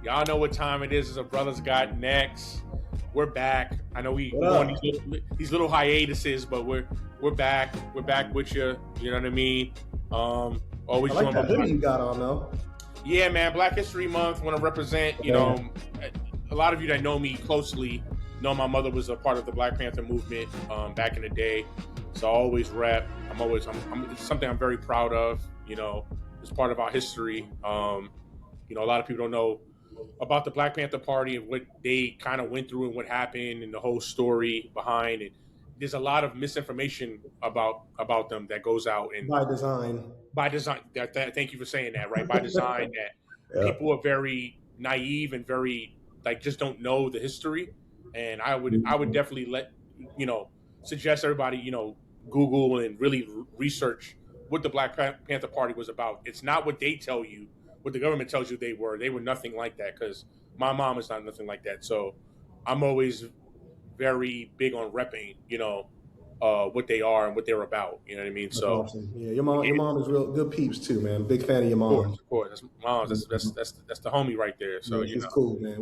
Y'all know what time it is. It's a Brothers Got Next. We're back. I know we go on these little hiatuses, but we're back. We're back with you. You know what I mean? Always I like that hoodie you got on though. Yeah, man. Black History Month. Want to represent. You know, a lot of you that know me closely know my mother was a part of the Black Panther movement back in the day. So I always rep. It's something I'm very proud of. You know, it's part of our history. You know, a lot of people don't know about the Black Panther Party and what they kind of went through and what happened and the whole story behind it. There's a lot of misinformation about them that goes out and by design. Thank you for saying that. Right, by design, that people are very naive and very just don't know the history. And I would definitely suggest everybody Google and really research what the Black Panther Party was about. It's not what they tell you. What the government tells you they were nothing like that, because my mom is not nothing like that. So I'm always very big on repping, what they are and what they're about. You know what I mean? That's so awesome. Yeah, your mom is real good peeps too, man. Big fan of your mom. Of course. That's the homie right there. So yeah, she's cool, man.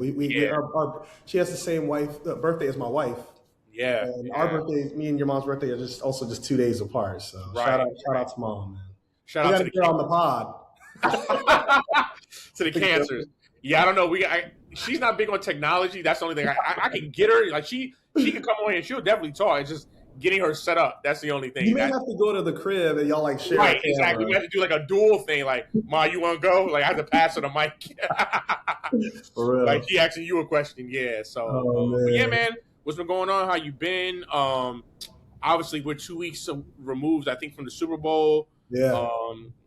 She has the same birthday as my wife. Yeah. And our birthdays, me and your mom's birthday, are just 2 days apart. So shout out to mom, man. Shout out to the on the pod. To the cancers. Yeah, I don't know. She's not big on technology. That's the only thing. I can get her. Like she can come on here and she'll definitely talk. It's just getting her set up. That's the only thing. You may have to go to the crib and y'all share. Right, exactly. We have to do a dual thing. Like, Ma, you want to go? Like, I have to pass her the mic. For real. Like, she asking you a question. Yeah. So, yeah, man. What's been going on? How you been? Obviously, we're 2 weeks removed, I think, from the Super Bowl. Yeah.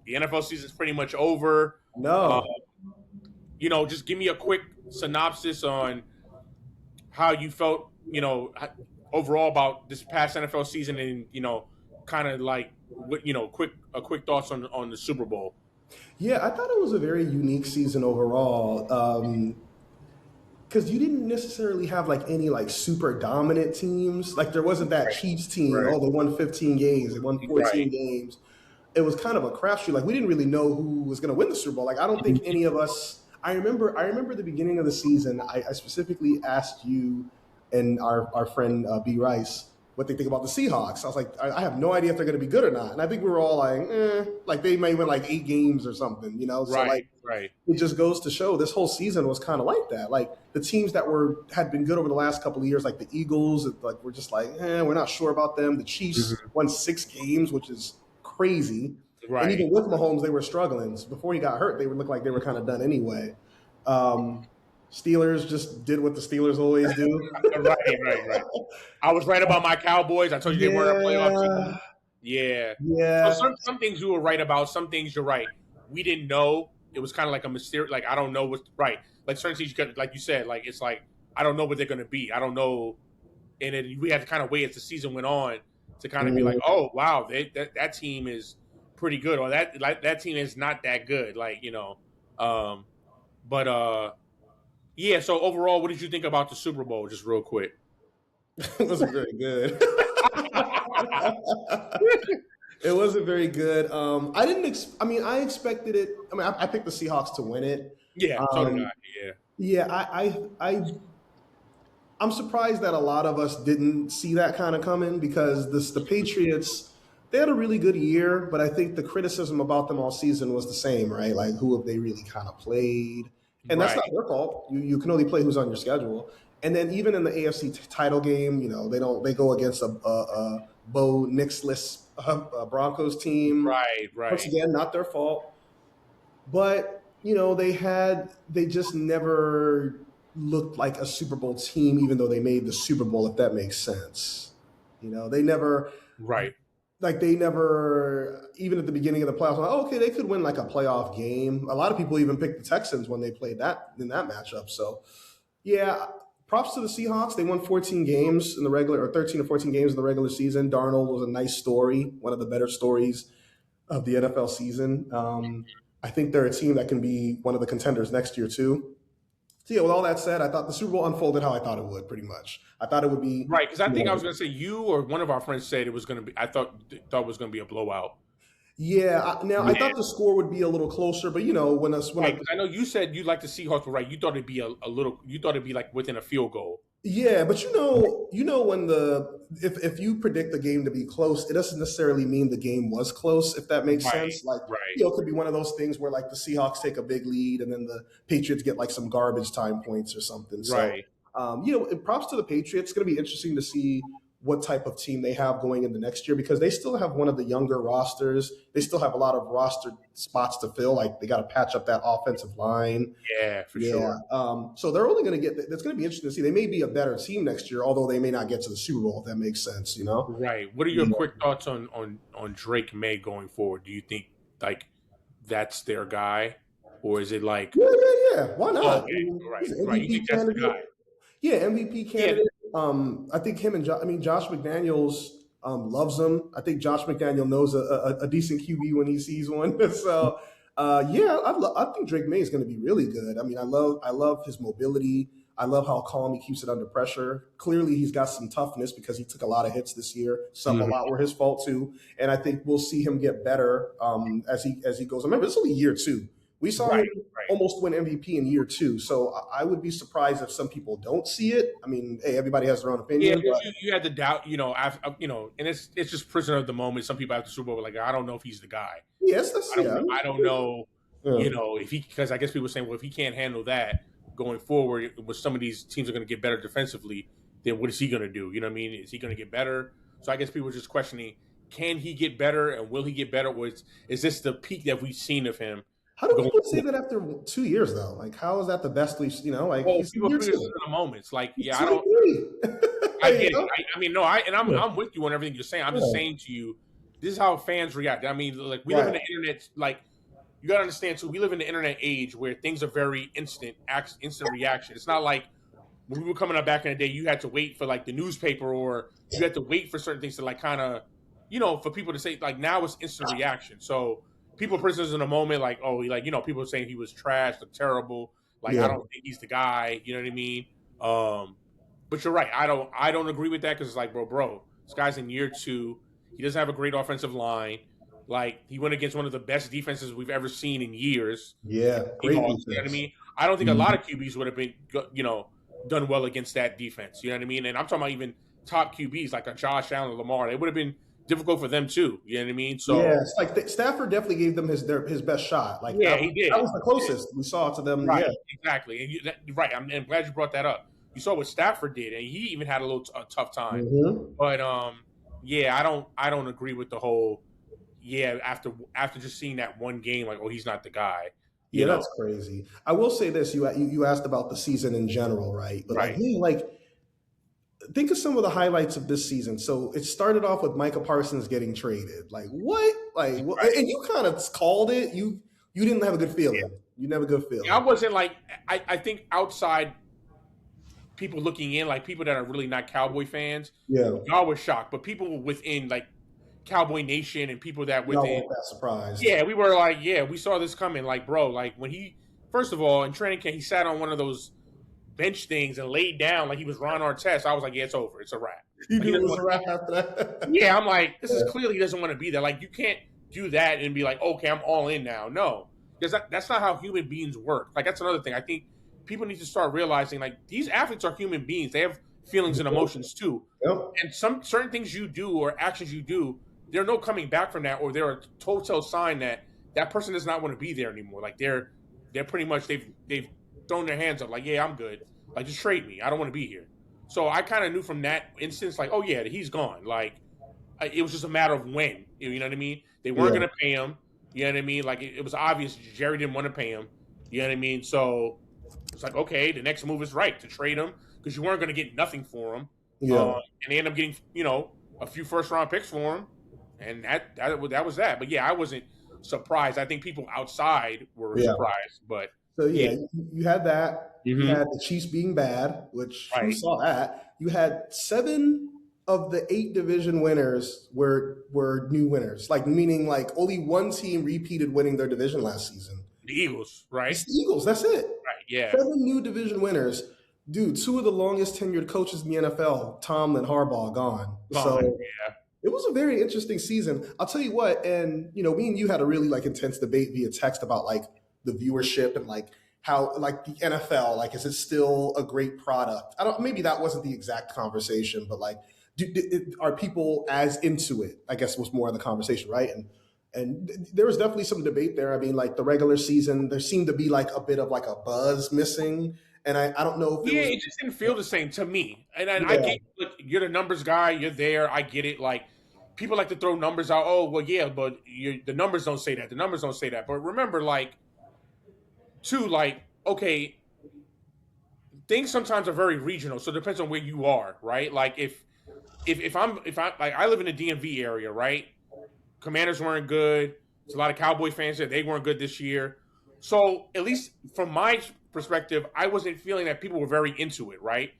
The NFL season's pretty much over. No. Just give me a quick synopsis on how you felt, overall about this past NFL season, and kind of quick thoughts on the Super Bowl. Yeah, I thought it was a very unique season overall. Because you didn't necessarily have any super dominant teams. There wasn't that Chiefs team. Right. Oh, they won 15 games. They won 14 games. It was kind of a crapshoot. We didn't really know who was going to win the Super Bowl. I don't think any of us. I remember the beginning of the season. I specifically asked you and our friend B. Rice what they think about the Seahawks. I was like, I have no idea if they're going to be good or not. And I think we were all they may win 8 games or something, So right. It just goes to show this whole season was kind of like that. The teams that had been good over the last couple of years, like the Eagles, we're just we're not sure about them. The Chiefs won 6 games, which is crazy. Right. And even with Mahomes, they were struggling. So before he got hurt, they would look like they were kind of done anyway. Steelers just did what the Steelers always do. Right. I was right about my Cowboys. I told you they weren't a playoff team. Yeah. So some things you were right about. Some things you're right. We didn't know. It was kind of like a mysterious. I don't know what's right. Certain teams, like you said, it's I don't know what they're going to be. I don't know. And then we had to kind of wait as the season went on to kind of be like, oh wow, that team is pretty good, or that team is not that good. Yeah. So overall, what did you think about the Super Bowl? Just real quick. It wasn't very good. It wasn't very good. I expected it. I picked the Seahawks to win it. Yeah. So did I. Yeah. Yeah. I'm surprised that a lot of us didn't see that kind of coming, because the Patriots, they had a really good year, but I think the criticism about them all season was the same, right? Who have they really kind of played? And that's not their fault. You can only play who's on your schedule. And then even in the AFC title game, they go against a Bo Nix-less Broncos team. Right. Once again, not their fault. But, they just never looked like a Super Bowl team, even though they made the Super Bowl, if that makes sense. They never. Right. They never, even at the beginning of the playoffs, they could win a playoff game. A lot of people even picked the Texans when they played in that matchup. So, yeah, props to the Seahawks. They won 14 games in the regular, or 13 or 14 games in the regular season. Darnold was a nice story, one of the better stories of the NFL season. I think they're a team that can be one of the contenders next year too. So yeah, with all that said, I thought the Super Bowl unfolded how I thought it would, pretty much. I thought it would be right, because I think I was going to say you or one of our friends said it was going to be. I thought it was going to be a blowout. Yeah. I thought the score would be a little closer, but Right, because I know you said you like the Seahawks, but right, you thought it'd be a little, you thought it'd be like within a field goal. yeah, but when if you predict the game to be close, it doesn't necessarily mean the game was close, if that makes Right, sense. Like, right, it could be one of those things where like the Seahawks take a big lead and then the Patriots get like some garbage time points or something. So, right. and props to the Patriots. It's going to be interesting to see what type of team they have going into next year because they still have one of the younger rosters. They still have a lot of roster spots to fill. Like they got to patch up that offensive line. Yeah, for sure. So they're only going to get. That's going to be interesting to see. They may be a better team next year, although they may not get to the Super Bowl. If that makes sense, Right. What are your quick thoughts on Drake May going forward? Do you think like that's their guy, or is it like? Yeah. Why not? Oh, okay. Right. You think that's the guy? Yeah, MVP candidate. I think him and Josh McDaniels loves him. I think Josh McDaniel knows a decent QB when he sees one. So I think Drake May is going to be really good. I mean, I love his mobility. I love how calm he keeps it under pressure. Clearly, he's got some toughness because he took a lot of hits this year. A lot were his fault too. And I think we'll see him get better as he goes. Remember, it's only year 2. We saw him almost win MVP in year 2. So I would be surprised if some people don't see it. I mean, hey, everybody has their own opinion. Yeah, you had to doubt, and it's just prisoner of the moment. Some people after Super Bowl were like, I don't know if he's the guy. Yes, I don't know, if he, because I guess people were saying, well, if he can't handle that going forward, with some of these teams are going to get better defensively, then what is he going to do? You know what I mean? Is he going to get better? So I guess people were just questioning, can he get better and will he get better? Or is this the peak that we've seen of him? How do people say that after 2 years though? Like, how is that the best we've like? Well, people figure in the moments. Like, yeah, I don't. I get it. I mean, no, I'm with you on everything you're saying. I'm just saying to you, this is how fans react. I mean, like we live in the internet. Like, you got to understand too. We live in the internet age where things are very instant reaction. It's not like when we were coming up back in the day. You had to wait for like the newspaper, or you had to wait for certain things to like kind of, for people to say. Like now it's instant reaction. So people are prisoners in a moment. Like, oh, people are saying he was trash, or terrible. Like, I don't think he's the guy. You know what I mean? But you're right. I don't agree with that because it's like, bro, this guy's in year 2. He doesn't have a great offensive line. Like, he went against one of the best defenses we've ever seen in years. Yeah, great defense. You know what I mean? I don't think a lot of QBs would have been, done well against that defense. You know what I mean? And I'm talking about even top QBs like a Josh Allen or Lamar. It would have been difficult for them too. You know what I mean? So it's like Stafford definitely gave them his best shot. Like, he did. That was the closest we saw to them. Right, yeah, exactly. And I'm glad you brought that up. You saw what Stafford did, and he even had a tough time. But I don't agree with the whole. Yeah, after just seeing that one game, like, oh, he's not the guy. Yeah, that's crazy. I will say this: you asked about the season in general, right? But think of some of the highlights of this season. So it started off with Micah Parsons getting traded. Like, what? Like, and you kind of called it. You didn't have a good feeling. Yeah. You never have a good feeling. I wasn't like I think outside people looking in, like people that are really not Cowboy fans, y'all were shocked. But people within like Cowboy Nation and people that within, y'all weren't that surprised. Yeah, we were like, we saw this coming. Like, bro, like when he first of all in training camp, he sat on one of those bench things and laid down like he was Ron Artest. I was like, yeah, it's over. It's a wrap. You knew it was a wrap after that? Yeah, I'm like, this is clearly he doesn't want to be there. Like, you can't do that and be like, okay, I'm all in now. No, because that's not how human beings work. Like, that's another thing. I think people need to start realizing, like, these athletes are human beings. They have feelings and emotions too. Yep. And some certain things you do or actions you do, there's no coming back from that, or they're a telltale sign that that person does not want to be there anymore. Like, they're pretty much they've thrown their hands up, like, yeah, I'm good. Like, just trade me. I don't want to be here. So I kind of knew from that instance, like, oh yeah, he's gone. Like, it was just a matter of when. You know what I mean? They weren't going to pay him. You know what I mean? Like, it was obvious Jerry didn't want to pay him. You know what I mean? So it's like, okay, the next move is right to trade him because you weren't going to get nothing for him. Yeah. And they end up getting, a few first-round picks for him, and that was that. But yeah, I wasn't surprised. I think people outside were surprised, but. So you had that. Mm-hmm. You had the Chiefs being bad, which you saw that. You had 7 of the 8 division winners were new winners. Like, meaning like only one team repeated winning their division last season. The Eagles, right? It's the Eagles. That's it. Right. Yeah. 7 new division winners. Dude, 2 of the longest tenured coaches in the NFL, Tomlin, Harbaugh, gone. So It was a very interesting season. I'll tell you what, and me and you had a really like intense debate via text about like the viewership and like how like the NFL, like is it still a great product? Maybe that wasn't the exact conversation, but like are people as into it? I guess was more of the conversation, right? And there was definitely some debate there. I mean, like the regular season, there seemed to be like a bit of like a buzz missing. And I don't know if it just didn't feel the same to me. And I get, look, you're the numbers guy, you're there, I get it. Like people like to throw numbers out. Oh, well, yeah, but the numbers don't say that. The numbers don't say that. But remember, like, too, like, okay, things sometimes are very regional, so it depends on where you are, right? Like if I like I live in the DMV area, right? Commanders weren't good. There's a lot of Cowboy fans there. They weren't good this year. So at least from my perspective, I wasn't feeling that people were very into it, right?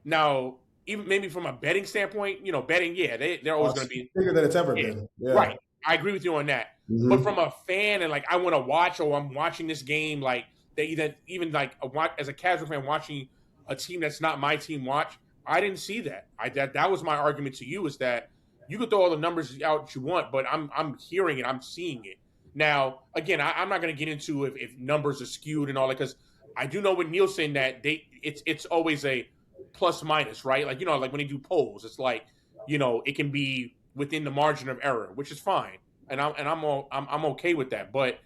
Now, even maybe from a betting standpoint, betting, yeah, they're always going to be bigger than it's ever been. Yeah. Right. I agree with you on that. Mm-hmm. But from a fan and like I want to watch or I'm watching this game, like even like as a casual fan watching a team that's not my team watch, I didn't see that. That was my argument to you is that you could throw all the numbers out that you want, but I'm hearing it, I'm seeing it. Now, again, I'm not going to get into if numbers are skewed and all that because I do know with Nielsen that it's always a plus minus, right? Like like when they do polls, it's like it can be within the margin of error, which is fine, and I'm okay with that. But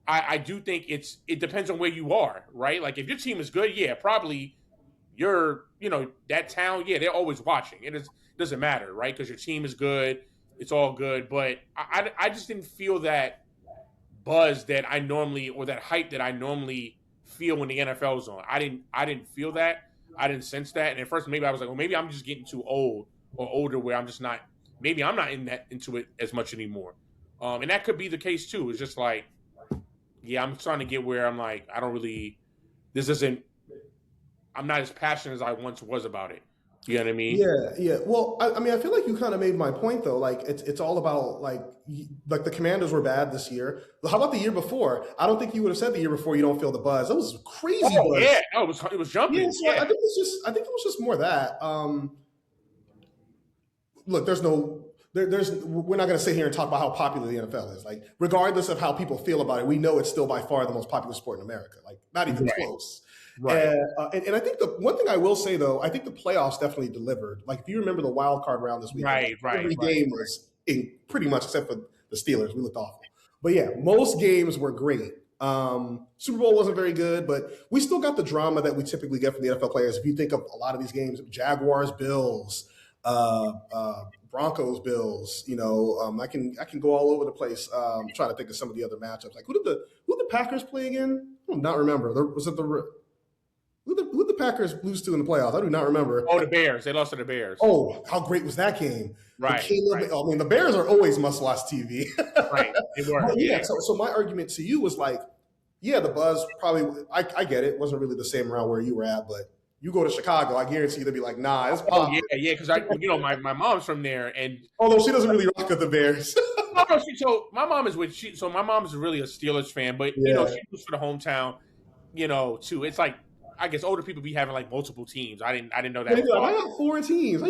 I do think it depends on where you are, right? Like if your team is good, yeah, probably you're that town, yeah, they're always watching. It doesn't matter, right? Because your team is good, it's all good. But I just didn't feel that buzz that I normally or that hype that I normally feel when the NFL's on. I didn't feel that. I didn't sense that. And at first, maybe I was like, well, maybe I'm just getting too old or older where I'm just not. Maybe I'm not into it as much anymore. And that could be the case too. It's just like, yeah, I'm starting to get where I'm like, I don't really. I'm not as passionate as I once was about it. You know what I mean? Yeah. Well, I mean, I feel like you kind of made my point though. Like it's all about like the Commanders were bad this year. How about the year before? I don't think you would have said the year before you don't feel the buzz. That was crazy. Oh, buzz. Yeah, no, it was jumping. Yeah, so yeah. I think it was just more that. Look, we're not going to sit here and talk about how popular the NFL is. Like, regardless of how people feel about it, we know it's still by far the most popular sport in America. Like, not even close. Right. And I think the one thing I will say though, I think the playoffs definitely delivered. Like if you remember the wild card round this week, every game was in pretty much except for the Steelers. We looked awful, but yeah, most games were great. Super Bowl wasn't very good, but we still got the drama that we typically get from the NFL players. If you think of a lot of these games, Jaguars, Bills, Broncos, Bills. I can go all over the place. Trying to think of some of the other matchups. Like who did the Packers play again? I do not remember. Who the Packers lose to in the playoffs? I do not remember. Oh, the Bears. They lost to the Bears. Oh, how great was that game? Right. I mean, the Bears are always must-watch TV. Right. They were. Yeah. So my argument to you was like, yeah, the buzz probably. I get it. Wasn't really the same around where you were at, but you go to Chicago, I guarantee you they'll be like, nah, it's pop. Oh, yeah, because my mom's from there, and although she doesn't really rock with the Bears. So my mom is my mom is really a Steelers fan, but she was for the hometown, too. It's like I guess older people be having like multiple teams. I didn't know that. Like, I got 4 teams.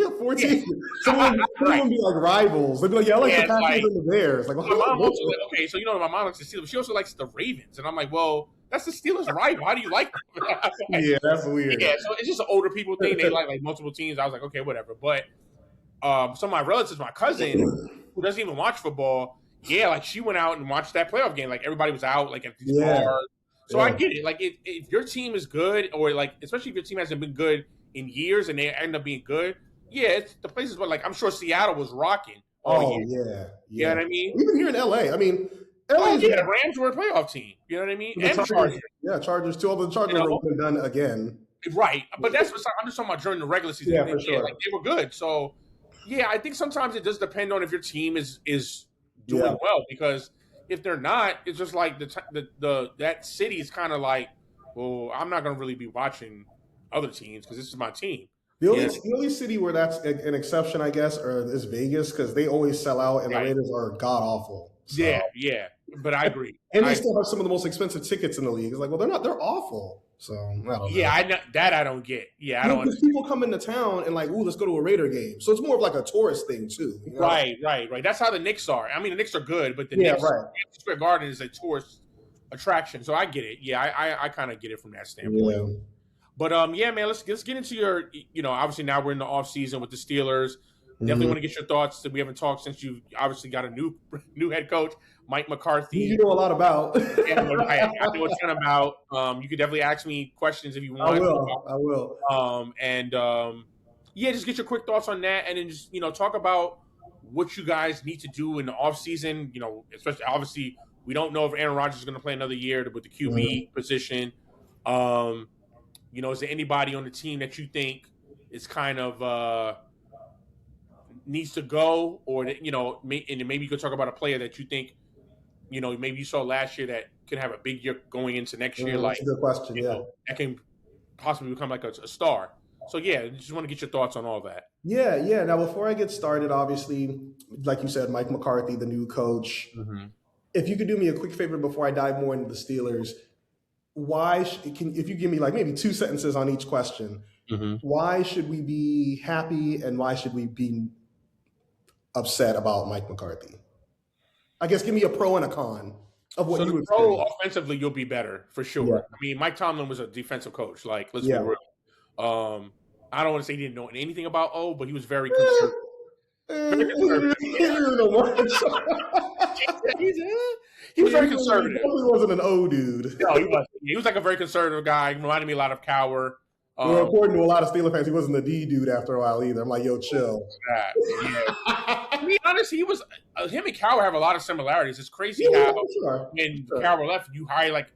Someone would be like rivals. They'd be like, yeah, I like the Packers and the Bears. Like, my mom also okay, so my mom likes the Steelers, but she also likes the Ravens, and I'm like, well, that's the Steelers' rival. How do you like them? Yeah, that's weird. Yeah, so it's just an older people thing. They like multiple teams. I was like, okay, whatever. But some of my relatives, my cousin, who doesn't even watch football, yeah, like she went out and watched that playoff game. Like everybody was out, like at these bars. So I get it. Like if your team is good, or like especially if your team hasn't been good in years and they end up being good, yeah, it's the places where like I'm sure Seattle was rocking all year. You know what I mean? Even here in LA, I mean, the Rams were a playoff team. You know what I mean? And the Chargers. Yeah, Chargers too. Although the Chargers are done again. Right, but that's what I'm just talking about during the regular season. Yeah, for sure. Like they were good. So yeah, I think sometimes it does depend on if your team is doing well, because if they're not, it's just like that city is kind of like, well, I'm not going to really be watching other teams because this is my team. The only city where that's an exception, I guess, is Vegas, because they always sell out and the Raiders are god awful. So, yeah. But I agree. And they still have some of the most expensive tickets in the league. It's like, well, they're not. They're awful. So I don't know. Yeah, I don't get. Yeah, I don't. Because people come into town and like, ooh, let's go to a Raider game. So it's more of like a tourist thing too. You know? Right. That's how the Knicks are. I mean, the Knicks are good, but the Knicks, Square Garden is a tourist attraction. So I get it. Yeah, I kind of get it from that standpoint. Yeah. But yeah, man, let's get into your. Obviously now we're in the off season with the Steelers. Definitely want to get your thoughts. That we haven't talked since you obviously got a new head coach, Mike McCarthy. You know a lot about. I know a ton about. You could definitely ask me questions if you want. I will. Yeah, just get your quick thoughts on that, and then just talk about what you guys need to do in the offseason. Especially obviously we don't know if Aaron Rodgers is going to play another year with the QB position. Is there anybody on the team that you think is kind of needs to go, or and maybe you could talk about a player that you think, maybe you saw last year that could have a big year going into next year. That's a good question. That can possibly become like a star. So yeah, just want to get your thoughts on all that. Yeah. Now, before I get started, obviously, like you said, Mike McCarthy, the new coach. Mm-hmm. If you could do me a quick favor before I dive more into the Steelers, if you give me like maybe 2 sentences on each question, mm-hmm. Why should we be happy and why should we be upset about Mike McCarthy? I guess give me a pro and a con of what you would say. Pro offensively, you'll be better for sure. Yeah. I mean, Mike Tomlin was a defensive coach. Like, let's be real. I don't want to say he didn't know anything about but he was very conservative. He was very conservative. He probably wasn't an O dude. No, he wasn't. He was like a very conservative guy. He reminded me a lot of Cower. According to a lot of Steelers fans, he wasn't the D dude after a while either. I'm like, yo, chill. Yeah. I mean, honestly, him and Cower have a lot of similarities. It's crazy how when Cower left, you hire like,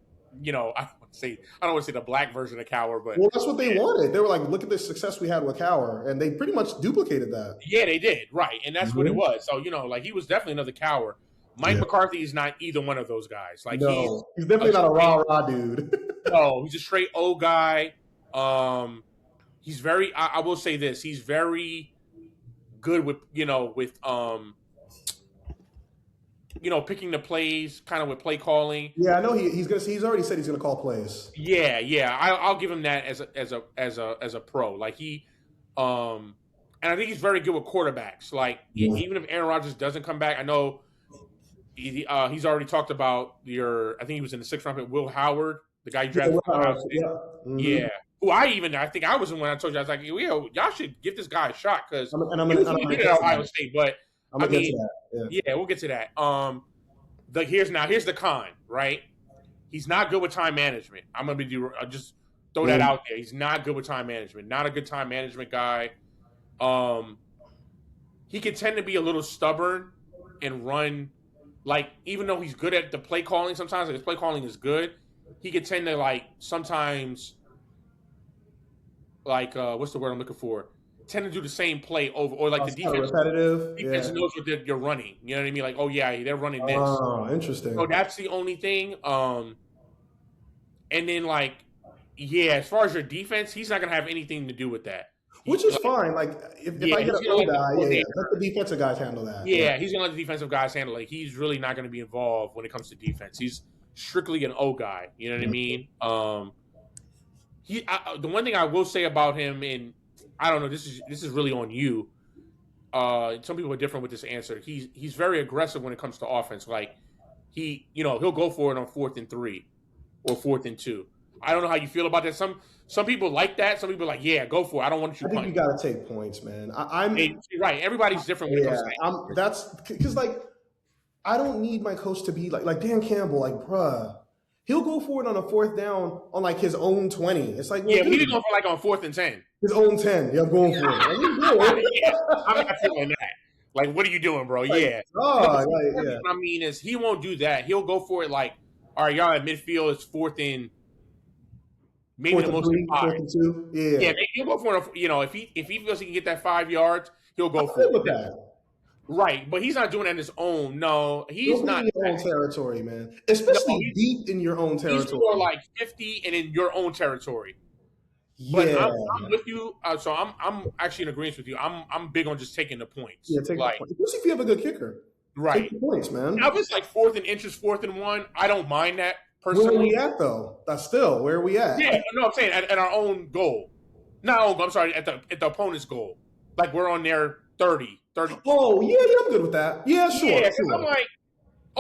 I don't want to say the black version of Cower, but that's what they wanted. They were like, look at the success we had with Cower, and they pretty much duplicated that. Yeah, they did, right, and that's what it was. So he was definitely another Cower. Mike McCarthy is not either one of those guys. Like he's definitely not a rah dude. No, he's a straight O guy. He's very. I will say this. He's very good with picking the plays, kind of with play calling. Yeah, I know he's already said he's gonna call plays. Yeah. I'll give him that as a pro. Like and I think he's very good with quarterbacks. Like even if Aaron Rodgers doesn't come back, I know he's already talked about I think he was in the 6th round pick, Will Howard, the guy you drafted. Yeah. Who I think I was the one I told you, I was like, y'all should give this guy a shot because he was good at Ohio State, but we'll get to that. Here's the con, right? He's not good with time management. I'm gonna just throw that out there. He's not good with time management. Not a good time management guy. He can tend to be a little stubborn and run, like, even though he's good at the play calling, sometimes his play calling is good. He can tend to like sometimes, like what's the word I'm looking for? Tend to do the same play over, or like the defense. Repetitive. Defense knows what you're running. You know what I mean? Like, oh yeah, they're running this. Oh, interesting. So that's the only thing. And then as far as your defense, he's not gonna have anything to do with that. Which is fine. Like if I get an O guy, let the defensive guys handle that. Yeah, he's gonna let the defensive guys handle it. He's really not gonna be involved when it comes to defense. He's strictly an O guy. You know what I mean? The one thing I will say about him, and I don't know, this is really on you. Some people are different with this answer. He's very aggressive when it comes to offense. Like he'll go for it on 4th and 3 or 4th and 2. I don't know how you feel about that. Some people like that. Some people are like, yeah, go for it. I don't want you. I think you got to take points, man. You're right. Everybody's different when it comes to that. That's because I don't need my coach to be like Dan Campbell. Like, bruh, he'll go for it on a 4th down on like his own 20. It's like, well, we didn't go for on 4th and 10. His own 10. Yeah, I'm going for it. I'm not feeling that. Like, what are you doing, bro? What I mean is he won't do that. He'll go for it like, all right, y'all at midfield, it's 4th and maybe the most 4th and 2. Yeah, he'll go for it. If he feels he can get that 5 yards, he'll go for it. That. Right, but he's not doing it on his own. No, he's not in your own territory, man. Especially deep in your own territory. He's more like 50 and in your own territory. But I'm with you. So I'm actually in agreement with you. I'm big on just taking the points. Yeah, take the points. Especially if you have a good kicker. Right. Take the points, man. Now, if it's like 4th and inches, 4th and 1, I don't mind that Where are personally. we at, though? That's still where are we at? Yeah, no, I'm saying at our own goal. Not own goal, I'm sorry, at the opponent's goal. Like we're on their 30. Oh, yeah, I'm good with that. Yeah, sure. Yeah, because I'm like,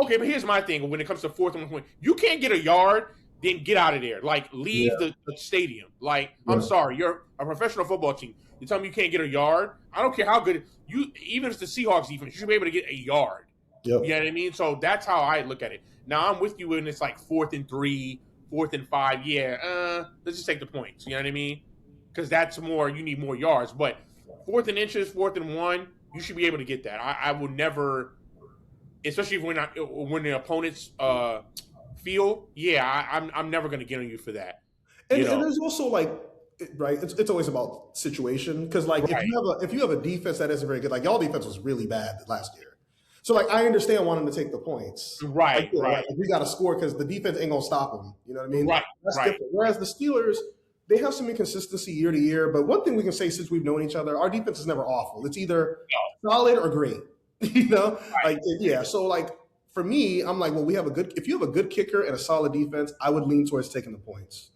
okay, but here's my thing. When it comes to 4th and 1, you can't get a yard, then get out of there. Like, leave the stadium. Like, I'm sorry, you're a professional football team. You tell me you can't get a yard? I don't care how good you. Even if it's the Seahawks defense, you should be able to get a yard. Yep. You know what I mean? So that's how I look at it. Now I'm with you when it's like 4th and 3, 4th and 5. Yeah, let's just take the points. You know what I mean? Because that's more. You need more yards. But 4th and inches, 4th and 1, you should be able to get that. I will never, especially when the opponents feel. Yeah, I'm never going to get on you for that. And there's also like. Right, it's always about situation because like if you have a defense that isn't very good, like y'all defense was really bad last year, so like I understand wanting to take the points, right. Like, we got to score because the defense ain't gonna stop them. You know what I mean? Right, that's different. Whereas the Steelers, they have some inconsistency year to year, but one thing we can say since we've known each other, our defense is never awful. It's either solid or great. You know, So like for me, I'm like, well, if you have a good kicker and a solid defense, I would lean towards taking the points.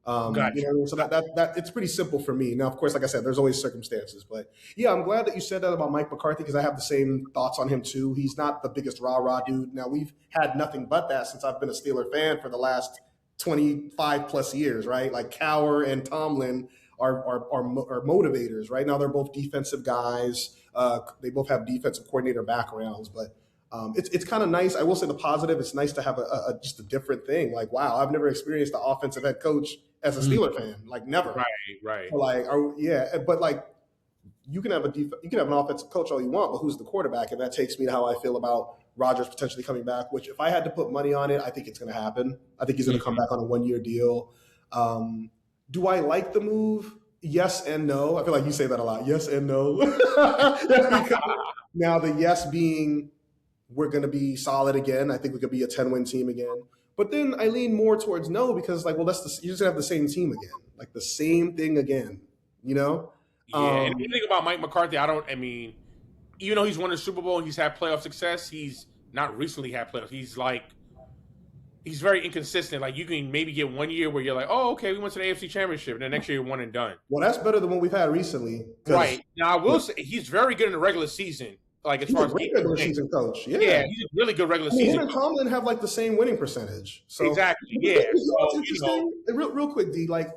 Gotcha. You know, so that it's pretty simple for me. Now, of course, like I said, there's always circumstances, but yeah, I'm glad that you said that about Mike McCarthy because I have the same thoughts on him too. He's not the biggest rah-rah dude. Now, we've had nothing but that since I've been a Steeler fan for the last 25 plus years, right? Like Cowher and Tomlin are motivators, right? Now they're both defensive guys. They both have defensive coordinator backgrounds, but it's kind of nice. I will say the positive. It's nice to have just a different thing. Like, wow, I've never experienced the offensive head coach as a Steeler fan. Like, never. Right. So like, but like, you can have an offensive coach all you want, but who's the quarterback? And that takes me to how I feel about Rodgers potentially coming back. Which, if I had to put money on it, I think it's going to happen. I think he's going to come back on a 1-year deal. Do I like the move? Yes and no. I feel like you say that a lot. Yes and no. Now the yes being, we're going to be solid again. I think we could be a 10-win team again. But then I lean more towards no because, like, well, you're just going to have the same team again. Like, the same thing again, you know? Yeah, and if you think about Mike McCarthy, even though he's won a Super Bowl and he's had playoff success, he's not recently had playoffs. He's very inconsistent. Like, you can maybe get 1 year where you're like, oh, okay, we went to the AFC Championship, and then next year you're one and done. Well, that's better than what we've had recently. Right. Now, I will say he's very good in the regular season. Like, as far as regular season coach, yeah, he's a really good regular season. Him and Tomlin have like the same winning percentage. So exactly, yeah. Real quick, D. Like,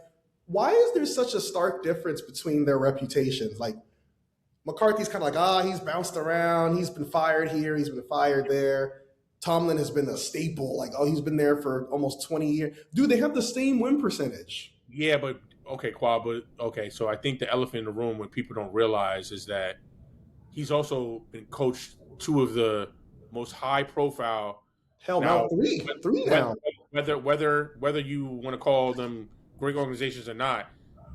why is there such a stark difference between their reputations? Like, McCarthy's kind of like, he's bounced around. He's been fired here. He's been fired there. Tomlin has been a staple. Like, he's been there for almost 20 years. Dude, they have the same win percentage. Yeah, but okay, Kwab. But okay, so I think the elephant in the room, what people don't realize, is that he's also been coached 2 of the most high-profile. Hell, now three now. Whether you want to call them great organizations or not,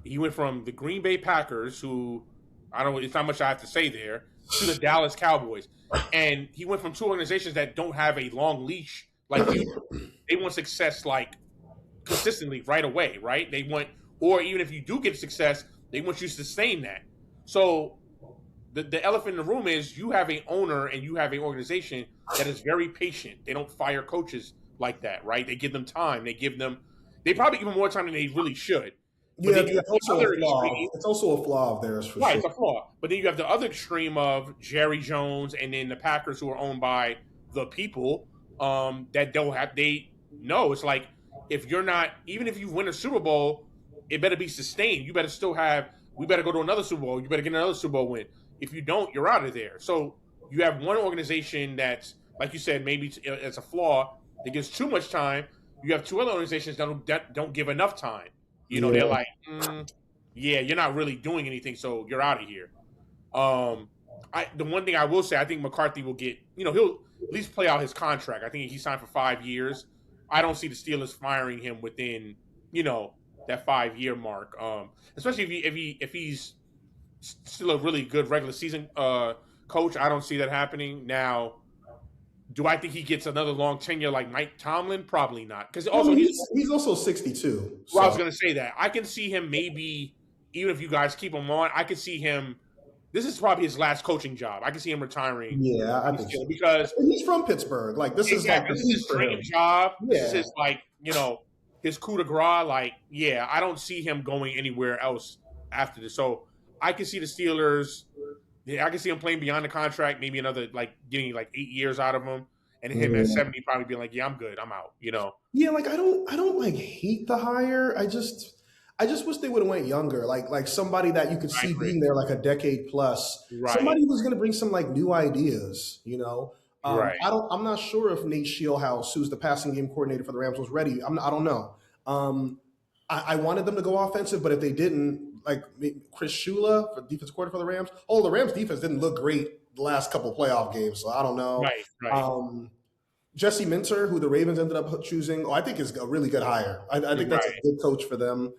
he went from the Green Bay Packers, who it's not much I have to say there, to the Dallas Cowboys, and he went from 2 organizations that don't have a long leash like you. They want success like consistently right away, right? They want, or even if you do get success, they want you to sustain that. So. The elephant in the room is you have an owner and you have an organization that is very patient. They don't fire coaches like that, right? They give them time. They probably give them more time than they really should. But it's also a flaw of theirs, for sure. Right, it's a flaw. But then you have the other extreme of Jerry Jones and then the Packers, who are owned by the people that don't have. It's like, if you're not, even if you win a Super Bowl, it better be sustained. You better still have. We better go to another Super Bowl. You better get another Super Bowl win. If you don't, you're out of there. So you have one organization that's, like you said, maybe it's a flaw that gives too much time. You have 2 other organizations that don't give enough time. They're like, you're not really doing anything, so you're out of here. The one thing I will say, I think McCarthy will get, he'll at least play out his contract. I think he signed for 5 years. I don't see the Steelers firing him within, that 5-year mark. Especially if he's still a really good regular season coach. I don't see that happening. Now, do I think he gets another long tenure like Mike Tomlin? Probably not. Because also he's also 62. Well, I was going to say that. I can see him maybe, even if you guys keep him on, I can see him this is probably his last coaching job. I can see him retiring. Yeah, I think so. Because he's from Pittsburgh. Like this is like this is his dream job. Yeah. This is his his coup de grace. Like, yeah, I don't see him going anywhere else after this. So I can see the Steelers. Yeah, I can see him playing beyond the contract, maybe another getting 8 years out of him, and him at 70 probably being like, yeah, I'm good, I'm out. Yeah, like I don't hate the hire. I just wish they would have went younger, like somebody that you could see being there like a decade plus. Right. Somebody who's going to bring some new ideas. Right. I'm not sure if Nate Shieldhouse, who's the passing game coordinator for the Rams, was ready. I don't know. I wanted them to go offensive, but if they didn't, like Chris Shula for defense coordinator for the Rams. Oh, the Rams defense didn't look great the last couple of playoff games, so I don't know. Right. Jesse Minter, who the Ravens ended up choosing, I think is a really good hire. I think that's a good coach for them.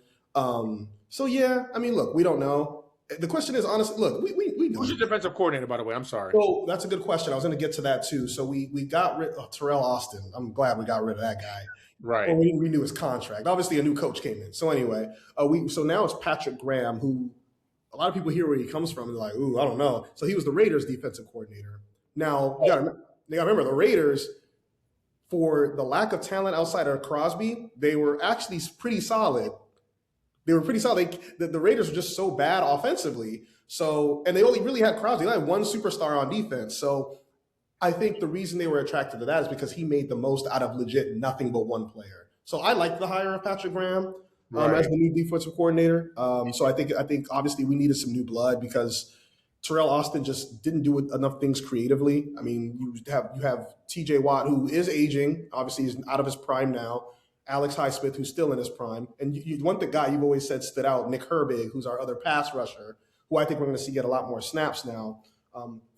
So yeah, I mean, look, we don't know. The question is, honestly, look, we know. Who's your defensive coordinator, by the way? I'm sorry. So that's a good question. I was going to get to that too. So we got rid of Terrell Austin. I'm glad we got rid of that guy. Right. Or we knew his contract. Obviously, a new coach came in. So anyway, so now it's Patrick Graham, who a lot of people hear where he comes from. They're like, ooh, I don't know. So he was the Raiders defensive coordinator. Now, you got to remember, the Raiders, for the lack of talent outside of Crosby, they were actually pretty solid. They were pretty solid. The Raiders were just so bad offensively. So, and they only really had Crosby. They had one superstar on defense. So I think the reason they were attracted to that is because he made the most out of legit nothing but one player. So I like the hire of Patrick Graham as the new defensive coordinator. So I think obviously we needed some new blood because Terrell Austin just didn't do enough things creatively. I mean, you have T.J. Watt, who is aging. Obviously, he's out of his prime now. Alex Highsmith, who's still in his prime. And you want the guy you've always said stood out, Nick Herbig, who's our other pass rusher, who I think we're going to see get a lot more snaps now.